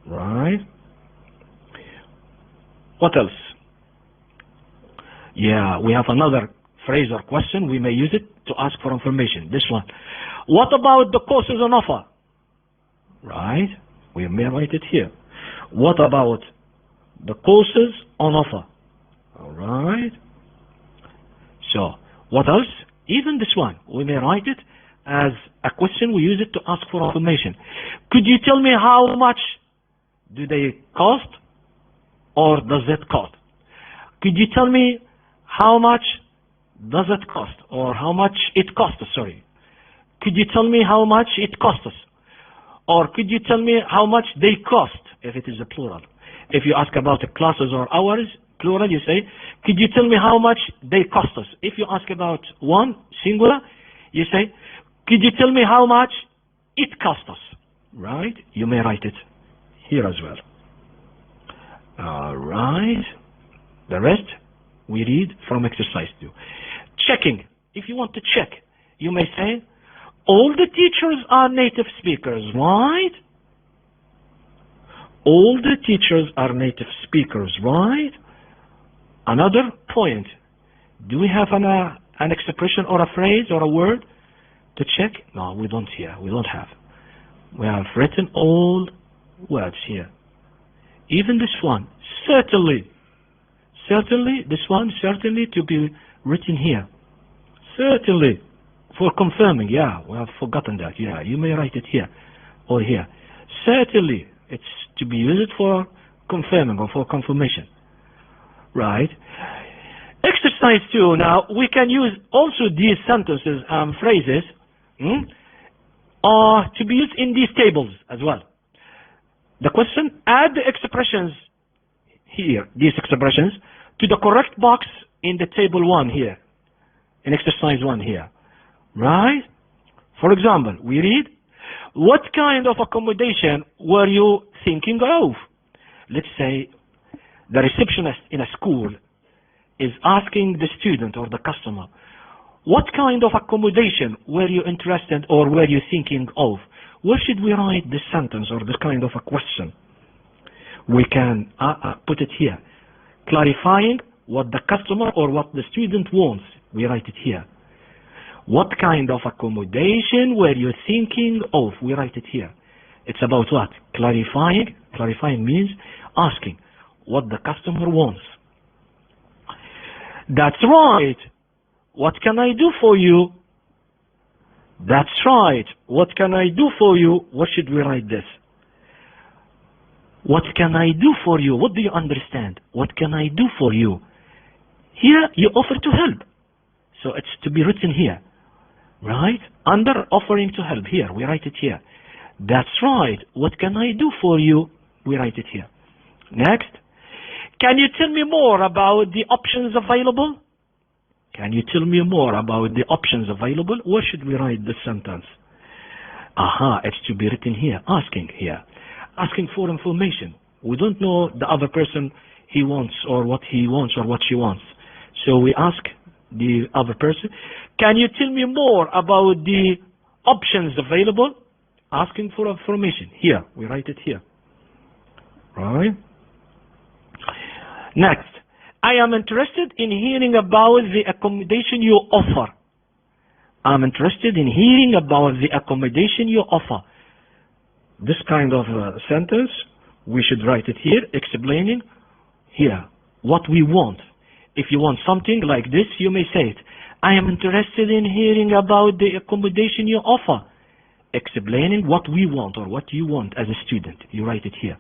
Right. What else? Yeah, we have another phrase or question. We may use it to ask for information. This one. What about the courses on offer? Right. We may write it here. What about the courses on offer? All right. So, what else? Even this one, we may write it as a question. We use it to ask for information. Could you tell me how much do they cost, or does it cost? Could you tell me how much does it cost, or how much it costs? Sorry. Could you tell me how much it costs? Or could you tell me how much they cost, if it is a plural? If you ask about the classes or hours, plural, you say, could you tell me how much they cost us? If you ask about one, singular, you say, could you tell me how much it cost us? Right? You may write it here as well. All right. The rest we read from exercise 2. Checking. If you want to check, you may say, all the teachers are native speakers, right? All the teachers are native speakers, right? Another point. Do we have an expression or a phrase or a word to check? No, we don't here. We don't have. We have written all words here. Even this one, certainly. Certainly, this one, certainly to be written here. Certainly. For confirming, yeah, we have forgotten that. Yeah, you may write it here or here. Certainly, it's to be used for confirming or for confirmation. Right. Exercise 2. Now, we can use also these sentences and phrases to be used in these tables as well. The question, add the expressions here, these expressions, to the correct box in the table 1 here, in exercise 1 here. Right? For example, we read, what kind of accommodation were you thinking of? Let's say the receptionist in a school is asking the student or the customer, what kind of accommodation were you interested or were you thinking of? Where should we write this sentence or this kind of a question? We can put it here, clarifying what the customer or what the student wants. We write it here. What kind of accommodation were you thinking of? We write it here. It's about what? Clarifying. Clarifying means asking what the customer wants. That's right. What can I do for you? That's right. What can I do for you? What should we write this? What can I do for you? What do you understand? What can I do for you? Here you offer to help. So it's to be written here. Right? Under offering to help. Here, we write it here. That's right. What can I do for you? We write it here. Next. Can you tell me more about the options available? Can you tell me more about the options available? Where should we write this sentence? Aha, it's to be written here. Asking here. Asking for information. We don't know the other person he wants or what he wants or what she wants. So we ask the other person, can you tell me more about the options available? Asking for information. Here, we write it here. Right? Next, I am interested in hearing about the accommodation you offer. I'm interested in hearing about the accommodation you offer. This kind of sentence, we should write it here, explaining here what we want. If you want something like this, you may say it. I am interested in hearing about the accommodation you offer. Explaining what we want or what you want as a student. You write it here.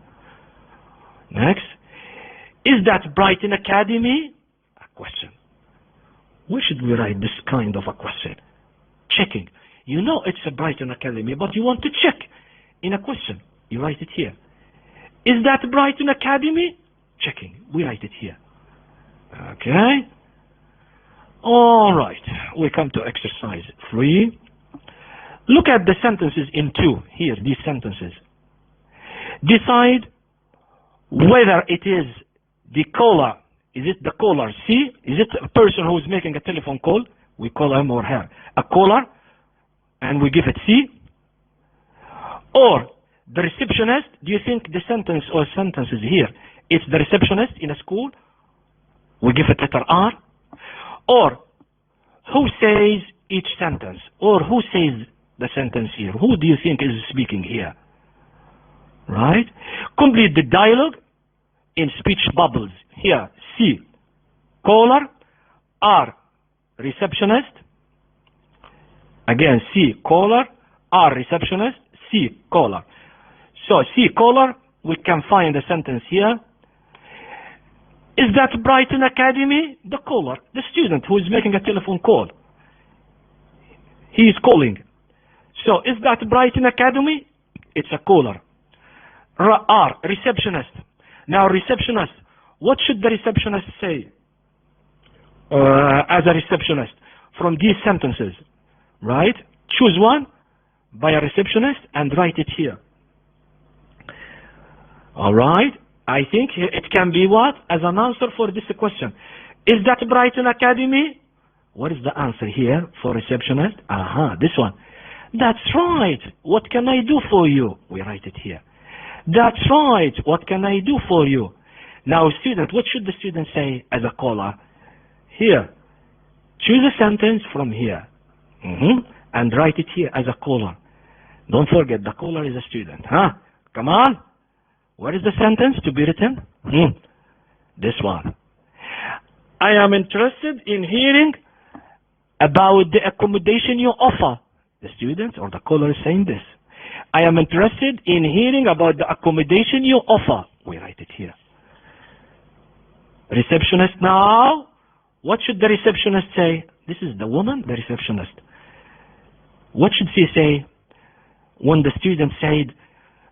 Next. Is that Brighton Academy? A question. Where should we write this kind of a question? Checking. You know it's a Brighton Academy, but you want to check in a question. You write it here. Is that Brighton Academy? Checking. We write it here. Okay. All right. We come to exercise 3. Look at the sentences in 2. Here, these sentences. Decide whether it is the caller. Is it the caller C? Is it a person who is making a telephone call? We call him or her a caller, and we give it C. Or the receptionist. Do you think the sentence or sentences here, it's the receptionist in a school? We give it letter R. Or who says each sentence? Or who says the sentence here? Who do you think is speaking here? Right? Complete the dialogue in speech bubbles. Here, C, caller. R, receptionist. Again, C, caller. R, receptionist. C, caller. So, C, caller, we can find a sentence here. Is that Brighton Academy? The caller, the student who is making a telephone call. He is calling. So, is that Brighton Academy? It's a caller. R, receptionist. Now, receptionist, what should the receptionist say as a receptionist from these sentences? Right? Choose one by a receptionist and write it here. All right? I think it can be what? As an answer for this question. Is that Brighton Academy? What is the answer here for receptionist? Aha, this one. That's right. What can I do for you? We write it here. That's right. What can I do for you? Now, student, what should the student say as a caller? Here. Choose a sentence from here. And write it here as a caller. Don't forget, the caller is a student. Huh? Come on. Where is the sentence to be written? This one. I am interested in hearing about the accommodation you offer. The student or the caller is saying this. I am interested in hearing about the accommodation you offer. We write it here. Receptionist now. What should the receptionist say? This is the woman, the receptionist. What should she say when the student said,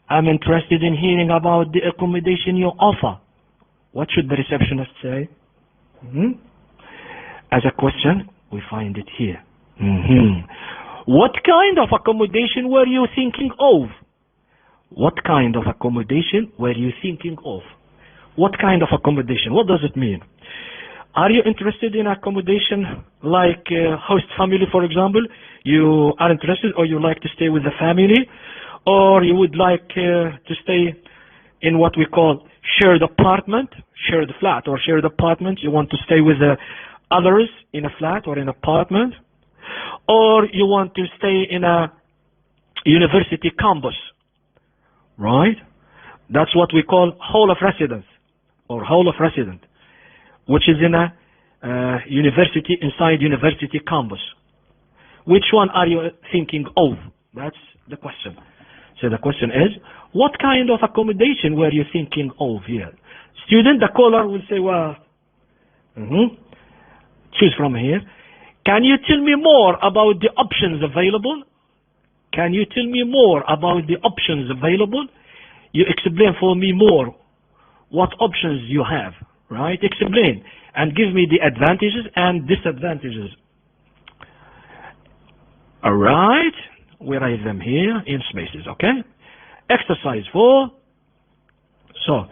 I'm interested in hearing about the accommodation you offer? What should the receptionist say? As a question, we find it here. What kind of accommodation were you thinking of? What kind of accommodation were you thinking of? What kind of accommodation? What does it mean? Are you interested in accommodation like host family, for example? You are interested, or you like to stay with the family, or you would like to stay in what we call shared apartment, shared flat or shared apartment. You want to stay with others in a flat or in an apartment, or you want to stay in a university campus, right? That's what we call hall of residence or hall of residence, which is in a university, inside university campus. Which one are you thinking of? That's the question. So the question is, what kind of accommodation were you thinking of here? Student, the caller will say, well, choose from here. Can you tell me more about the options available? Can you tell me more about the options available? You explain for me more what options you have, right? Explain and give me the advantages and disadvantages. All right, we write them here in spaces, okay? Exercise 4. So,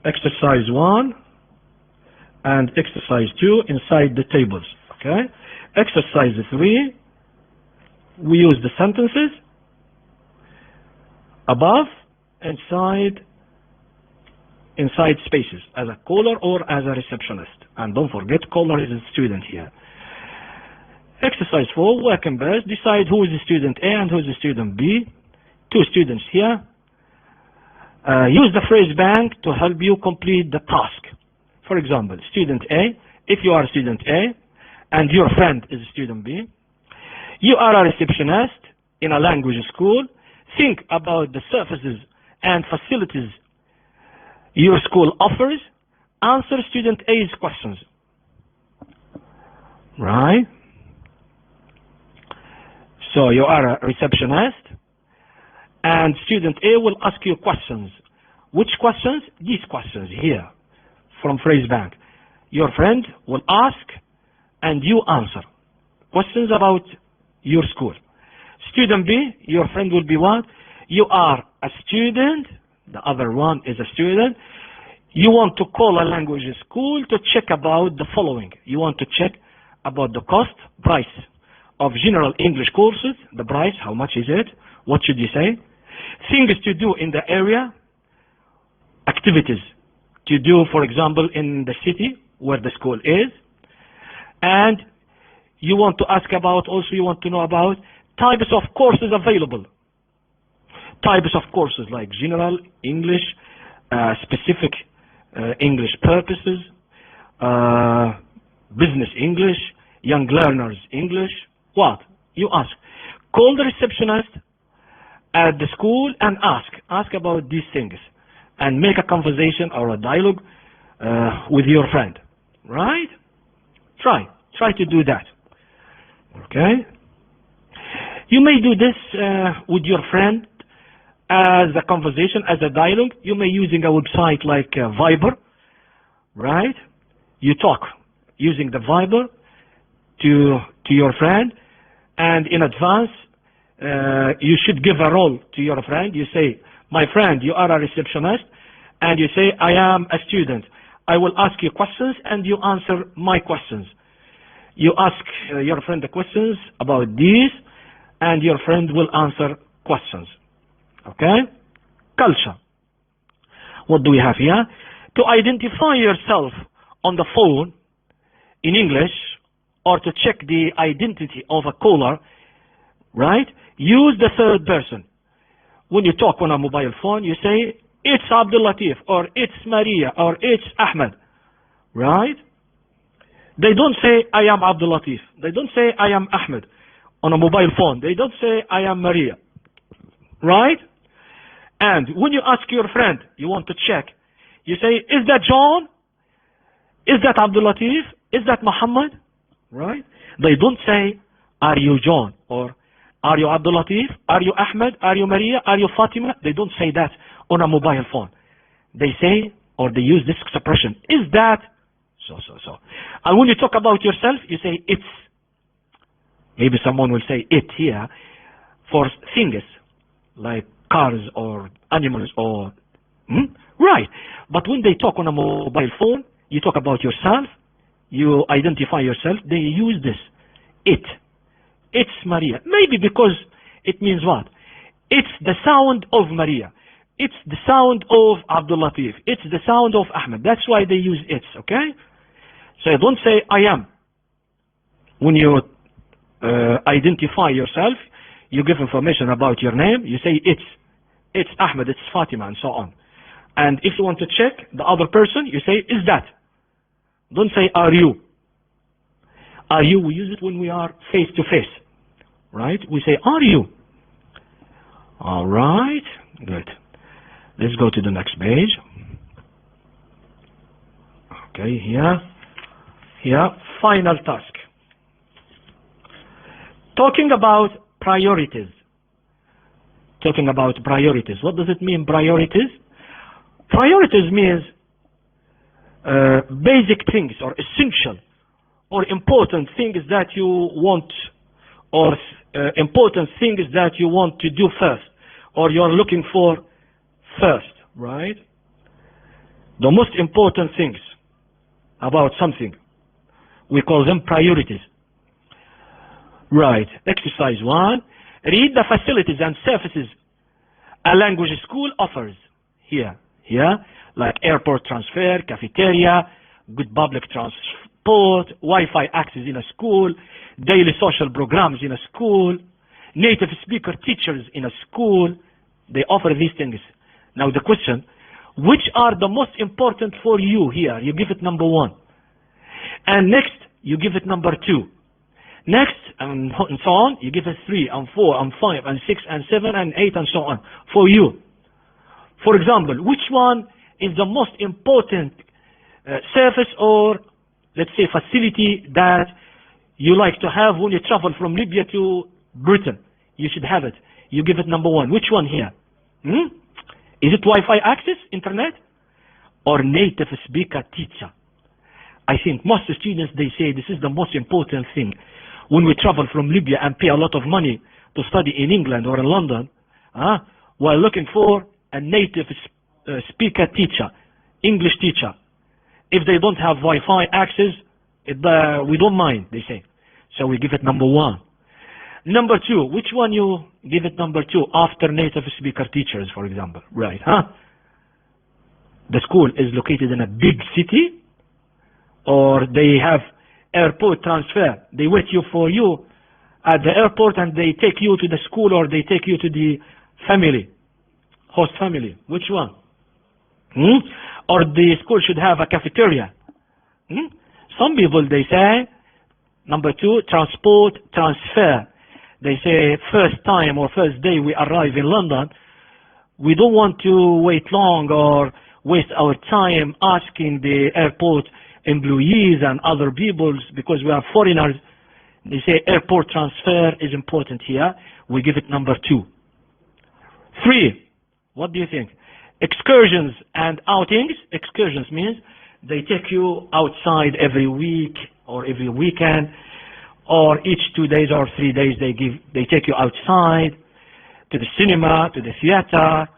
exercise 1 and exercise 2 inside the tables, okay? Exercise 3, we use the sentences above, inside spaces, as a caller or as a receptionist. And don't forget, caller is a student here. Exercise 4, work in pairs. Decide who is the student A and who is the student B. Two students here. Use the phrase bank to help you complete the task. For example, student A, if you are student A and your friend is student B, you are a receptionist in a language school. Think about the services and facilities your school offers. Answer student A's questions. Right? So you are a receptionist and student A will ask you questions. Which questions? These questions here from phrase bank. Your friend will ask and you answer. Questions about your school. Student B, your friend will be what? You are a student, the other one is a student. You want to call a language school to check about the following. You want to check about the cost, price of general English courses, the price, how much is it? What should you say? Things to do in the area, activities to do, for example, in the city where the school is. And you want to ask about, also you want to know about types of courses available. Types of courses like general English, specific English purposes, business English, young learners English. What? You ask. Call the receptionist at the school and ask about these things and make a conversation or a dialogue with your friend. Right? Try to do that. Okay? You may do this with your friend as a conversation, as a dialogue. You may using a website like Viber, right? You talk using the Viber to your friend, and in advance you should give a role to your friend. You say, my friend, you are a receptionist, and you say, I am a student. I will ask you questions and you answer my questions. You ask your friend the questions about these and your friend will answer questions. Okay? Culture. What do we have here? To identify yourself on the phone in English or to check the identity of a caller, right? use the third person. When you talk on a mobile phone, you say, it's Abdullatif, or it's Maria, or it's Ahmed. Right? They don't say, I am Abdullatif. They don't say, I am Ahmed on a mobile phone. They don't say, I am Maria. Right? And when you ask your friend, you want to check, you say, is that John? Is that Abdullatif? Is that Muhammad? Right? They don't say, are you John? Or are you Abdullatif? Are you Ahmed? Are you Maria? Are you Fatima? They don't say that on a mobile phone. They say, or they use this expression, is that so. And when you talk about yourself, you say it's. Maybe someone will say it here for things like cars or animals or right. But when they talk on a mobile phone, you talk about yourself, you identify yourself, they use this it. It's Maria. Maybe because it means what? It's the sound of Maria. It's the sound of Abdullatif. It's the sound of Ahmed. That's why they use it, okay? So you don't say I am. When you identify yourself, you give information about your name, you say it's Ahmed, it's Fatima, and so on. And if you want to check the other person, you say is that. Don't say are you. Are you, we use it when we are face to face. Right? We say are you. Alright, good. Let's go to the next page. Okay, here, final task. Talking about priorities. Talking about priorities. What does it mean, priorities? Priorities means basic things or essential or important things that you want, or important things that you want to do first, or you're looking for first, right? The most important things about something, we call them priorities. Right. Exercise 1. Read the facilities and services a language school offers. Here, like airport transfer, cafeteria, good public transport, Wi-Fi access in a school, daily social programs in a school, native speaker teachers in a school. They offer these things. Now the question, which are the most important for you here? You give it number 1. And next, you give it number 2. Next, and so on, you give it 3 and 4 and 5 and 6 and 7 and 8 and so on for you. For example, which one is the most important service or, let's say, facility that you like to have when you travel from Libya to Britain? You should have it. You give it number 1. Which one here? Is it Wi-Fi access, internet, or native speaker teacher? I think most students, they say this is the most important thing. When we travel from Libya and pay a lot of money to study in England or in London, we're looking for a native speaker teacher, English teacher. If they don't have Wi-Fi access, we don't mind, they say. So we give it number 1. Number 2, which one you give it number 2 after native speaker teachers, for example? Right, The school is located in a big city, or they have airport transfer. They wait for you at the airport and they take you to the school, or they take you to the family, host family. Which one? Or the school should have a cafeteria. Some people, they say, number 2, transport transfer. They say first time or first day we arrive in London, we don't want to wait long or waste our time asking the airport employees and other people because we are foreigners. They say airport transfer is important here. We give it number 2. 3, what do you think? Excursions and outings. Excursions means they take you outside every week or every weekend, or each 2 days or 3 days they take you outside to the cinema, to the theater,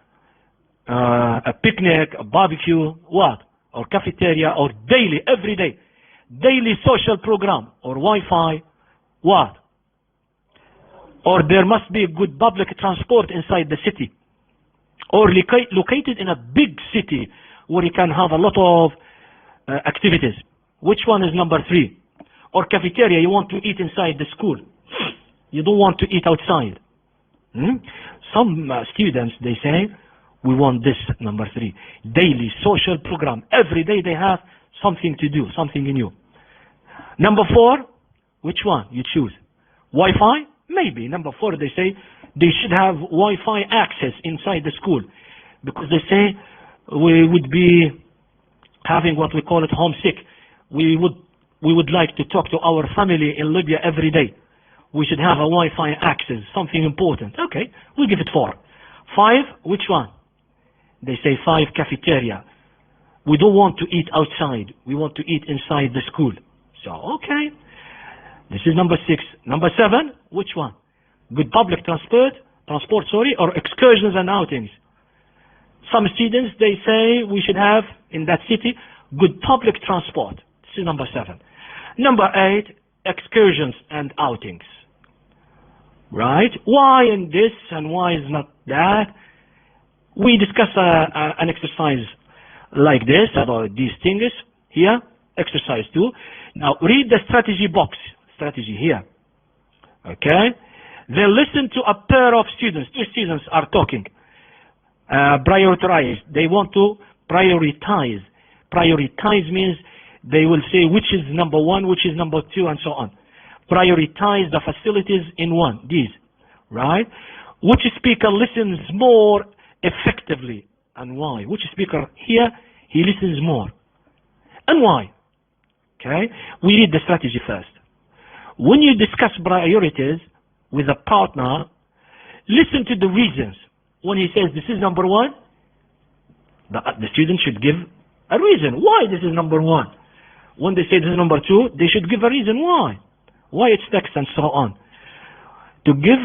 a picnic, a barbecue, what? Or cafeteria, or daily, every day, daily social program, or Wi-Fi, what? Or there must be good public transport inside the city, or located in a big city where you can have a lot of activities. Which one is number 3? Or cafeteria, you want to eat inside the school. You don't want to eat outside. Some students, they say, we want this, number 3. Daily social program. Every day they have something to do, something new. Number 4, which one? You choose. Wi-Fi? Maybe. Number 4, they say they should have Wi-Fi access inside the school. Because they say we would be having what we call it homesick. We would like to talk to our family in Libya every day. We should have a Wi-Fi access, something important. Okay, we'll give it 4. 5, which one? They say 5, cafeteria. We don't want to eat outside. We want to eat inside the school. So, okay. This is number 6. Number 7, which one? Good public transport, or excursions and outings. Some students, they say we should have, in that city, good public transport. This is number 7. Number 8, excursions and outings. Right? Why in this and why is not that? We discuss an exercise like this about these things here. Exercise 2. Now read the strategy box. Strategy here. Okay? Then listen to a pair of students. 2 students are talking. Prioritize. They want to prioritize. Prioritize means they will say which is number 1, which is number 2, and so on. Prioritize the facilities in one. These. Right? Which speaker listens more effectively and why? Which speaker here, he listens more. And why? Okay? We read the strategy first. When you discuss priorities with a partner, listen to the reasons. When he says this is number 1, the student should give a reason why this is number 1. When they say this is number 2, they should give a reason why it's next, and so on. To give,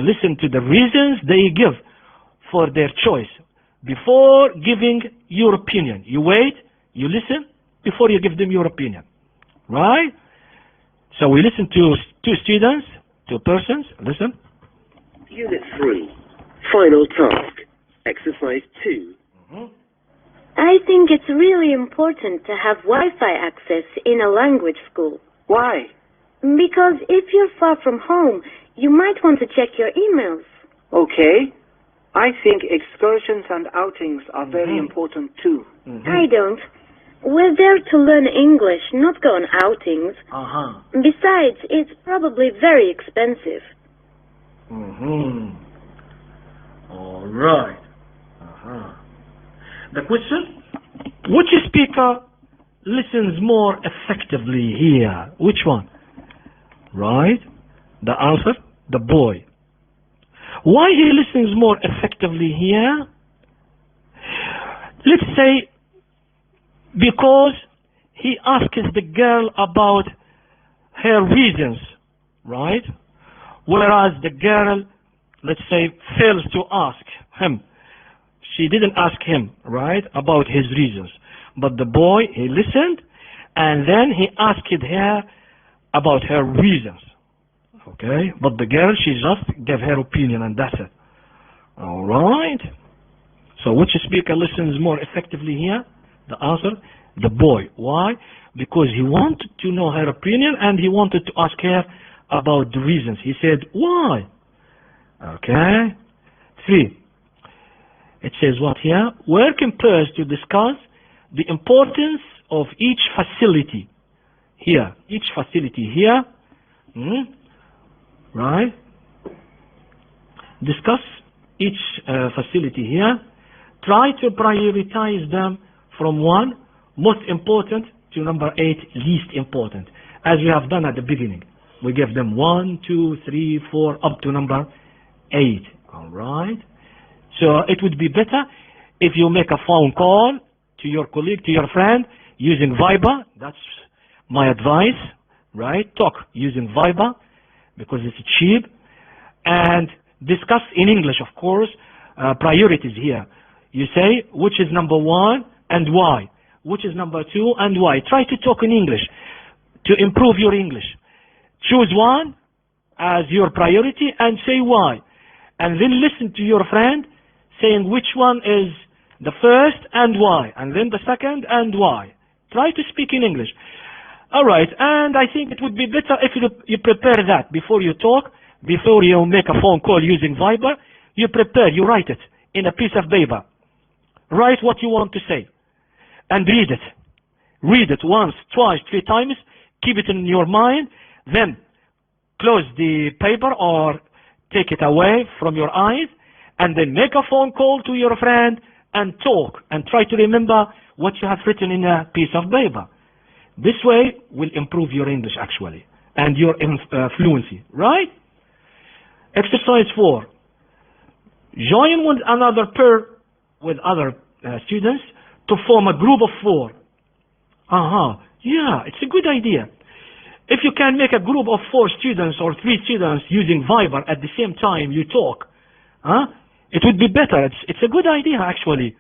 listen to the reasons they give for their choice before giving your opinion. You wait, you listen before you give them your opinion. Right? So we listen to 2 students, 2 persons. Listen. Unit 3. Final task. Exercise 2. I think it's really important to have Wi-Fi access in a language school. Why? Because if you're far from home, you might want to check your emails. Okay. I think excursions and outings are very important too. I don't. We're there to learn English, not go on outings. Besides, it's probably very expensive. All right. The question? Which speaker listens more effectively here? Which one? Right? The answer? The boy. Why he listens more effectively here? Let's say because he asks the girl about her reasons, right? Whereas the girl, let's say, fails to ask him. She didn't ask him, right, about his reasons. But the boy, he listened, and then he asked her about her reasons. Okay? But the girl, she just gave her opinion, and that's it. All right? So which speaker listens more effectively here? The answer, the boy. Why? Because he wanted to know her opinion, and he wanted to ask her about the reasons. He said, why? Okay? 3. It says what here? Work in pairs to discuss the importance of each facility. Here. Each facility here. Right? Discuss each facility here. Try to prioritize them from 1, most important, to number 8, least important. As we have done at the beginning. We give them 1, 2, 3, 4, up to number 8. All right? So it would be better if you make a phone call to your colleague, to your friend, using Viber. That's my advice, right? Talk using Viber because it's cheap. And discuss in English, of course, priorities here. You say, which is number 1 and why? Which is number 2 and why? Try to talk in English to improve your English. Choose one as your priority and say why. And then listen to your friend saying which one is the first and why, and then the second and why. Try to speak in English. All right, and I think it would be better if you prepare that before you talk, before you make a phone call using Viber, you prepare, you write it in a piece of paper. Write what you want to say and read it. Read it once, twice, 3 times, keep it in your mind, then close the paper or take it away from your eyes, and then make a phone call to your friend and talk and try to remember what you have written in a piece of paper. This way will improve your English actually and your fluency, right? Exercise 4. Join with another pair with other students to form a group of 4. Yeah, it's a good idea. If you can make a group of 4 students or 3 students using Viber at the same time you talk, it would be better. It's a good idea actually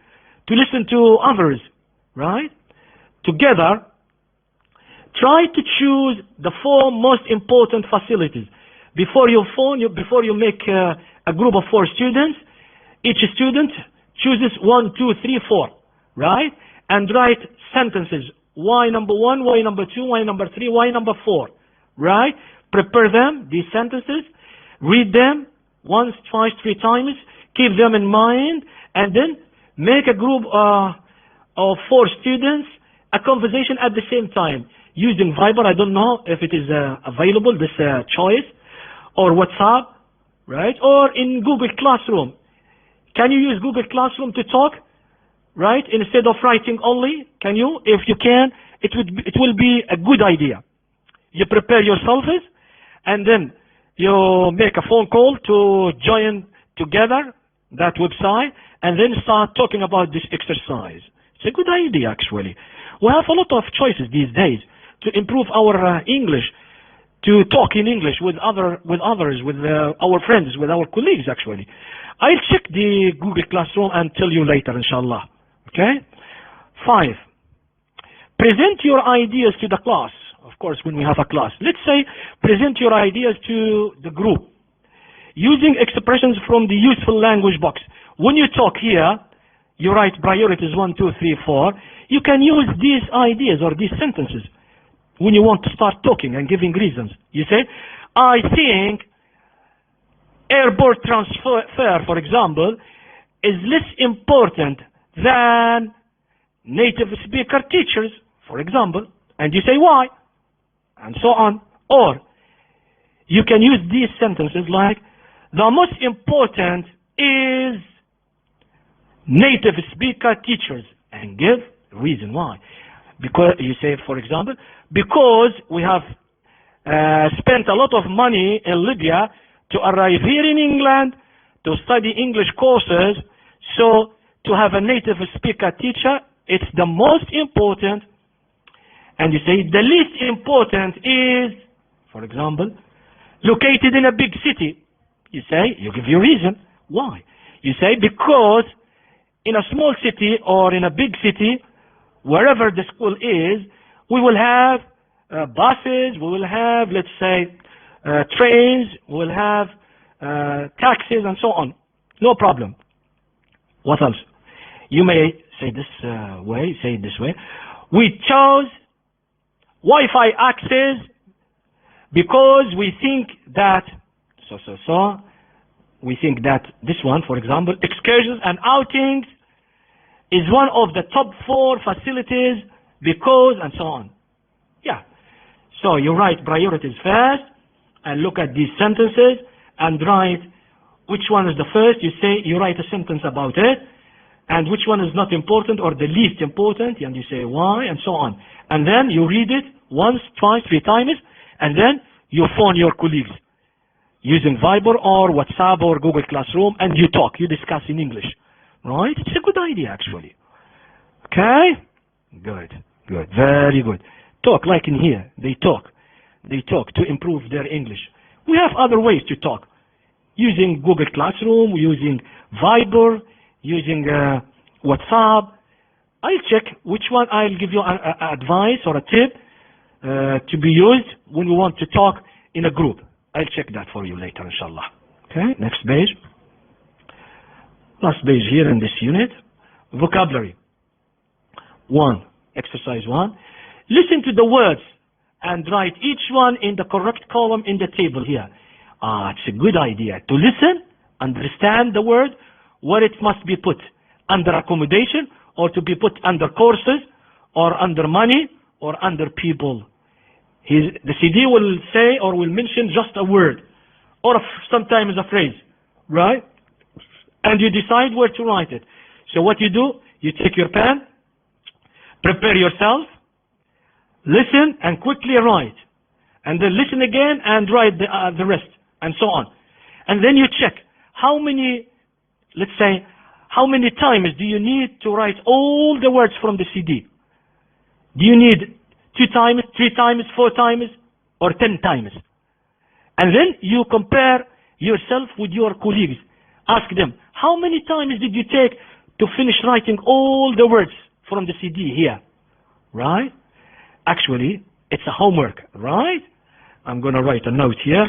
to listen to others, right? Together, try to choose the 4 most important facilities. Before you make a group of 4 students, each student chooses 1, 2, 3, 4, right? And write sentences. Why number 1, why number 2, why number 3, why number 4, right? Prepare them, these sentences, read them once, twice, 3 times, keep them in mind, and then make a group of 4 students, a conversation at the same time, using Viber. I don't know if it is available, this choice, or WhatsApp, right? Or in Google Classroom. Can you use Google Classroom to talk? Right? Instead of writing only, can you? If you can, it will be a good idea. You prepare yourselves, and then you make a phone call to join together that website, and then start talking about this exercise. It's a good idea, actually. We have a lot of choices these days to improve our English, to talk in English with others, with our friends, with our colleagues, actually. I'll check the Google Classroom and tell you later, inshallah. Okay? 5. Present your ideas to the class. Of course, when we have a class. Let's say, present your ideas to the group using expressions from the useful language box. When you talk here, you write priorities 1, 2, 3, 4. You can use these ideas or these sentences when you want to start talking and giving reasons. You say, I think airport transfer, for example, is less important than native speaker teachers, for example, and you say why, and so on. Or you can use these sentences like, the most important is native speaker teachers, and give reason why. Because you say, for example, because we have spent a lot of money in Libya to arrive here in England to study English courses, so to have a native speaker teacher, it's the most important. And you say the least important is, for example, located in a big city. You say, you give your reason. Why? You say because in a small city or in a big city, wherever the school is, we will have buses, we will have, let's say, trains, we will have taxis and so on. No problem. What else? You may say this way. We chose Wi-Fi access because we think that, we think that this one, for example, excursions and outings is one of the top 4 facilities because, and so on. Yeah. So you write priorities first and look at these sentences and write which one is the first. You write a sentence about it, and which one is not important or the least important, and you say why, and so on. And then you read it once, twice, 3 times, and then you phone your colleagues using Viber or WhatsApp or Google Classroom, and you talk, you discuss in English. Right? It's a good idea, actually. Okay? Good. Very good. Talk like in here. They talk to improve their English. We have other ways to talk. Using Google Classroom, using Viber, using WhatsApp. I'll check which one. I'll give you an advice or a tip to be used when we want to talk in a group. I'll check that for you later, inshallah. Okay, next page. Last page here in this unit. Vocabulary. 1. Exercise 1. Listen to the words and write each one in the correct column in the table here. It's a good idea to listen, understand the word, where it must be put under accommodation, or to be put under courses, or under money, or under people. The CD will say or will mention just a word, or sometimes a phrase, right? And you decide where to write it. So what you do, you take your pen, prepare yourself, listen, and quickly write. And then listen again and write the rest, and so on. And then you check how many, let's say, how many times do you need to write all the words from the CD? Do you need 2 times, 3 times, 4 times, or 10 times? And then you compare yourself with your colleagues. Ask them, how many times did you take to finish writing all the words from the CD here? Right? Actually, it's a homework, right? I'm going to write a note here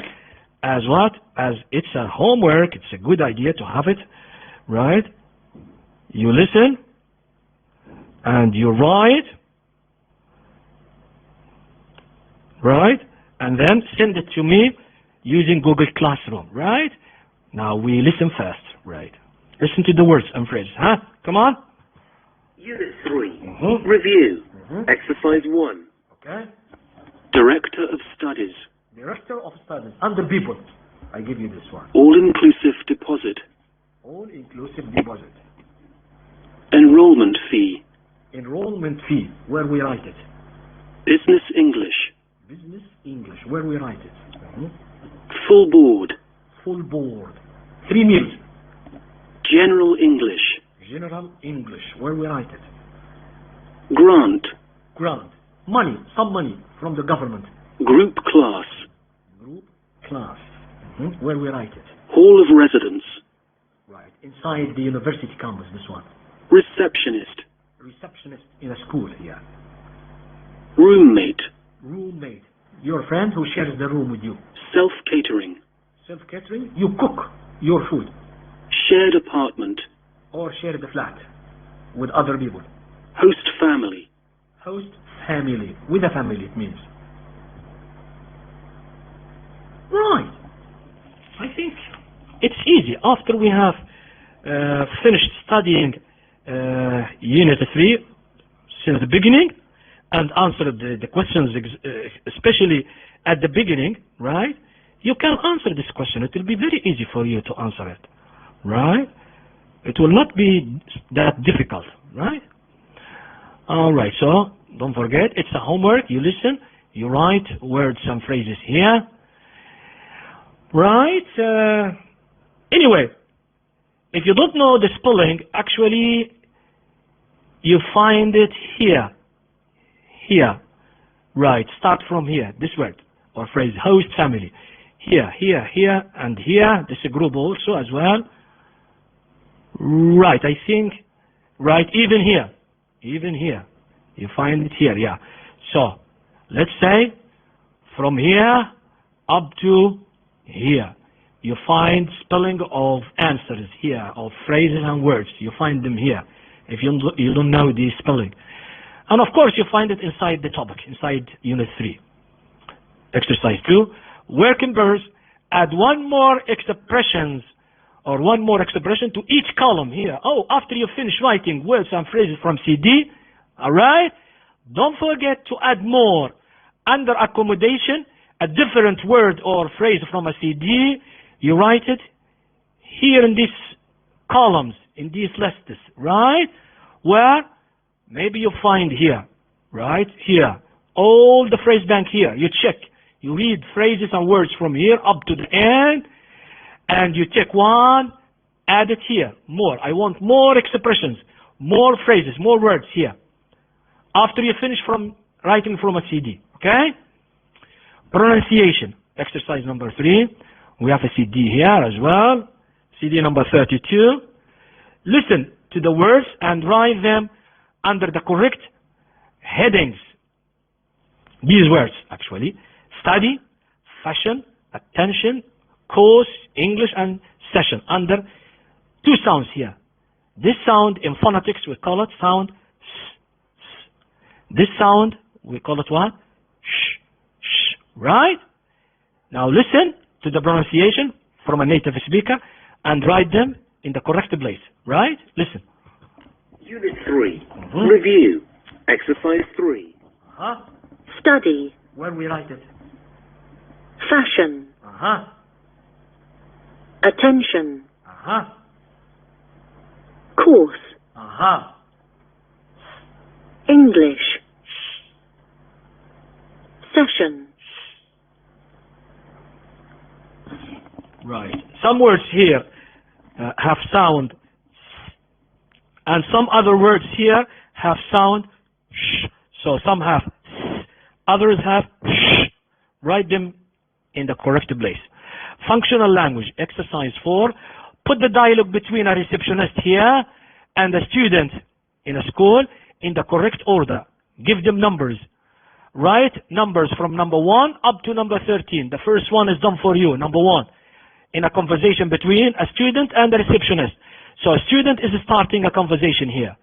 as what? As it's a homework. It's a good idea to have it, right? You listen and you write, right? And then send it to me using Google Classroom, right? Now we listen first, right? Listen to the words and phrases, huh? Come on. Unit 3. Review. Exercise 1. Okay. Director of Studies. Director of Studies. Under people. I give you this one. All-inclusive deposit. All-inclusive deposit. Enrollment fee. Enrollment fee. Where we write it. Business English. Business English. Where we write it. Full board. Full board. 3 meals. General English. General English. Where we write it. Grant. Grant. Money. Some money from the government. Group class. Group class. Where we write it. Hall of residence. Right. Inside the university campus, this one. Receptionist. Receptionist in a school here. Roommate. Roommate. Your friend who shares the room with you. Self-catering. Self-catering. You cook your food. Shared apartment. Or share the flat with other people. Host family. Host family. With a family, it means. Right. I think it's easy. After we have finished studying Unit 3 since the beginning and answered the questions, especially at the beginning, right? You can answer this question. It will be very easy for you to answer it, right? It will not be that difficult, right? All right, so don't forget, it's a homework. You listen, you write words and phrases here, right? Anyway, if you don't know the spelling, actually, you find it here. Here. Right, start from here, this word, or phrase, host family. Here, here, here, and here. This is a group also as well. Right, I think, right, even here. Even here. You find it here, yeah. So, let's say, from here up to here. You find spelling of answers here, of phrases and words. You find them here, if you don't know the spelling. And of course, you find it inside the topic, inside Unit 3. Exercise 2. Working pairs, add one more expression to each column here. Oh, after you finish writing words and phrases from CD, all right, don't forget to add more. Under accommodation, a different word or phrase from a CD, you write it here in these columns, in these lists, right? Where maybe you find here, right? Here. All the phrase bank here. You check. You read phrases and words from here up to the end, and you take one, add it here. More. I want more expressions, more phrases, more words here. After you finish from writing from a CD, okay? Pronunciation. Exercise number 3. We have a CD here as well. CD number 32. Listen to the words and write them under the correct headings. These words, actually. Study, fashion, attention, course, English, and session. Under 2 sounds here. This sound in phonetics, we call it sound S. This sound, we call it what? Sh. Sh. Right? Now listen to to the pronunciation from a native speaker and write them in the correct place. Right? Listen. Unit 3. Review. Exercise 3. Study. Where we write it? Fashion. Attention. Course. English. Session. Right. Some words here have sound, and some other words here have sound sh. So some have s, others have sh. Write them in the correct place. Functional language, exercise 4. Put the dialogue between a receptionist here and a student in a school in the correct order. Give them numbers. Write numbers from number 1 up to number 13. The first one is done for you, number 1. In a conversation between a student and a receptionist. So a student is starting a conversation here.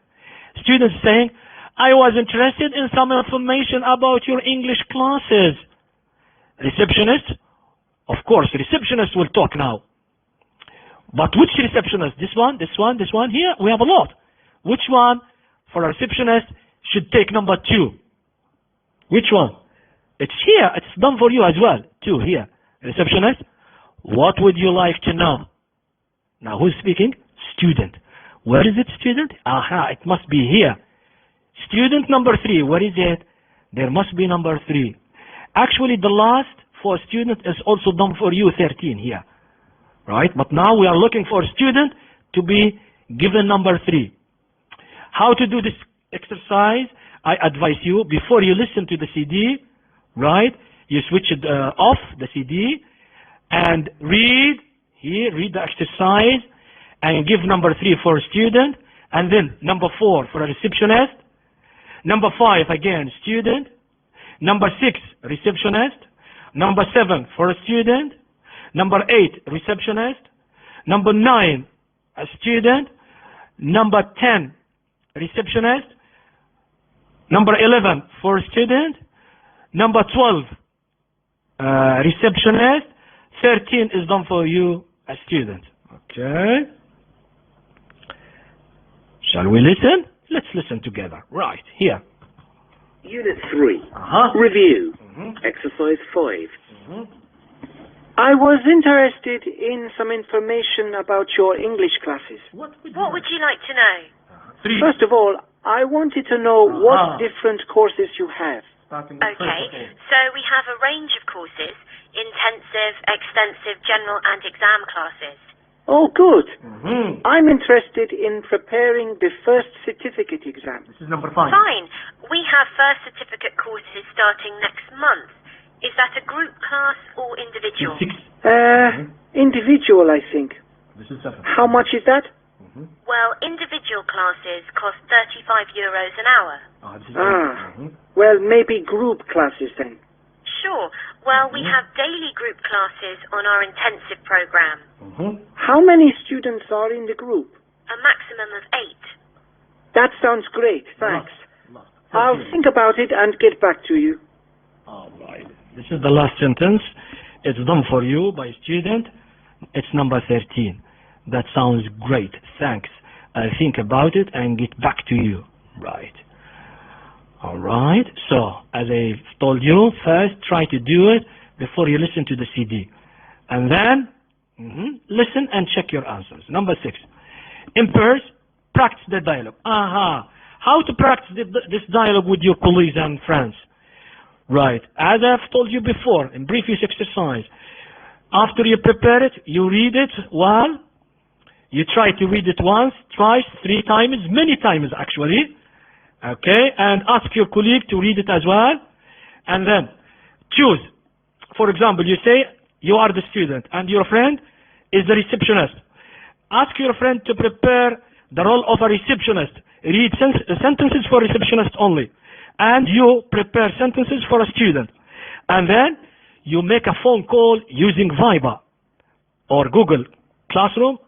Student is saying, I was interested in some information about your English classes. Receptionist, of course, receptionist will talk now. But which receptionist? This one, this one, this one? Here, we have a lot. Which one for a receptionist should take number 2? Which one? It's here. It's done for you as well. 2 here. Receptionist, what would you like to know? Now, who's speaking? Student. Where is it, student? Aha, it must be here. Student number 3, where is it? There must be number 3. Actually, the last for student is also done for you, 13 here. Right? But now we are looking for student to be given number 3. How to do this exercise? I advise you, before you listen to the CD, right? You switch it off, the CD, and read the exercise, and give number 3 for a student, and then number 4 for a receptionist, number 5 again, student, number 6, receptionist, number 7 for a student, number 8, receptionist, number 9, a student, number 10, receptionist, number 11 for a student, number 12, receptionist, 13 is done for you, a student. Okay. Shall we listen? Let's listen together. Right, here. Unit 3. Review. Exercise 5. I was interested in some information about your English classes. What would you like to know? 3. First of all, I wanted to know what different courses you have. Okay, so we have a range of courses: intensive, extensive, general and exam classes. Oh, good. I'm interested in preparing the first certificate exam. This is number 5. Fine. We have first certificate courses starting next month. Is that a group class or individual? 6. Individual, I think. This is 7. How much is that? Well, individual classes cost €35 an hour. Well, maybe group classes then. Sure. Well, we have daily group classes on our intensive program. How many students are in the group? A maximum of 8. That sounds great, thanks. I'll think about it and get back to you. All right. This is the last sentence. It's done for you by a student. It's number 13. That sounds great. Thanks. I'll think about it and get back to you. Right. All right. So, as I told you, first try to do it before you listen to the CD. And then, listen and check your answers. Number 6. In pairs, practice the dialogue. How to practice this dialogue with your colleagues and friends? Right. As I've told you before in previous exercise, after you prepare it, you read it well. You try to read it once, twice, 3 times, many times actually. Okay, and ask your colleague to read it as well. And then choose. For example, you say you are the student and your friend is the receptionist. Ask your friend to prepare the role of a receptionist. Read sentences for receptionist only. And you prepare sentences for a student. And then you make a phone call using Viber or Google Classroom,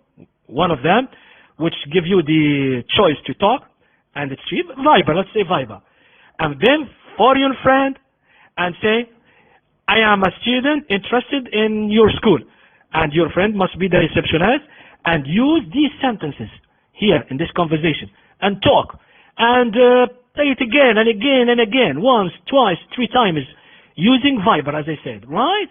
one of them, which give you the choice to talk. And it's cheap. Viber, let's say Viber. And then for your friend and say, I am a student interested in your school, and your friend must be the receptionist, and use these sentences here in this conversation and talk and say it again and again and again, once, twice, 3 times, using Viber, as I said, right?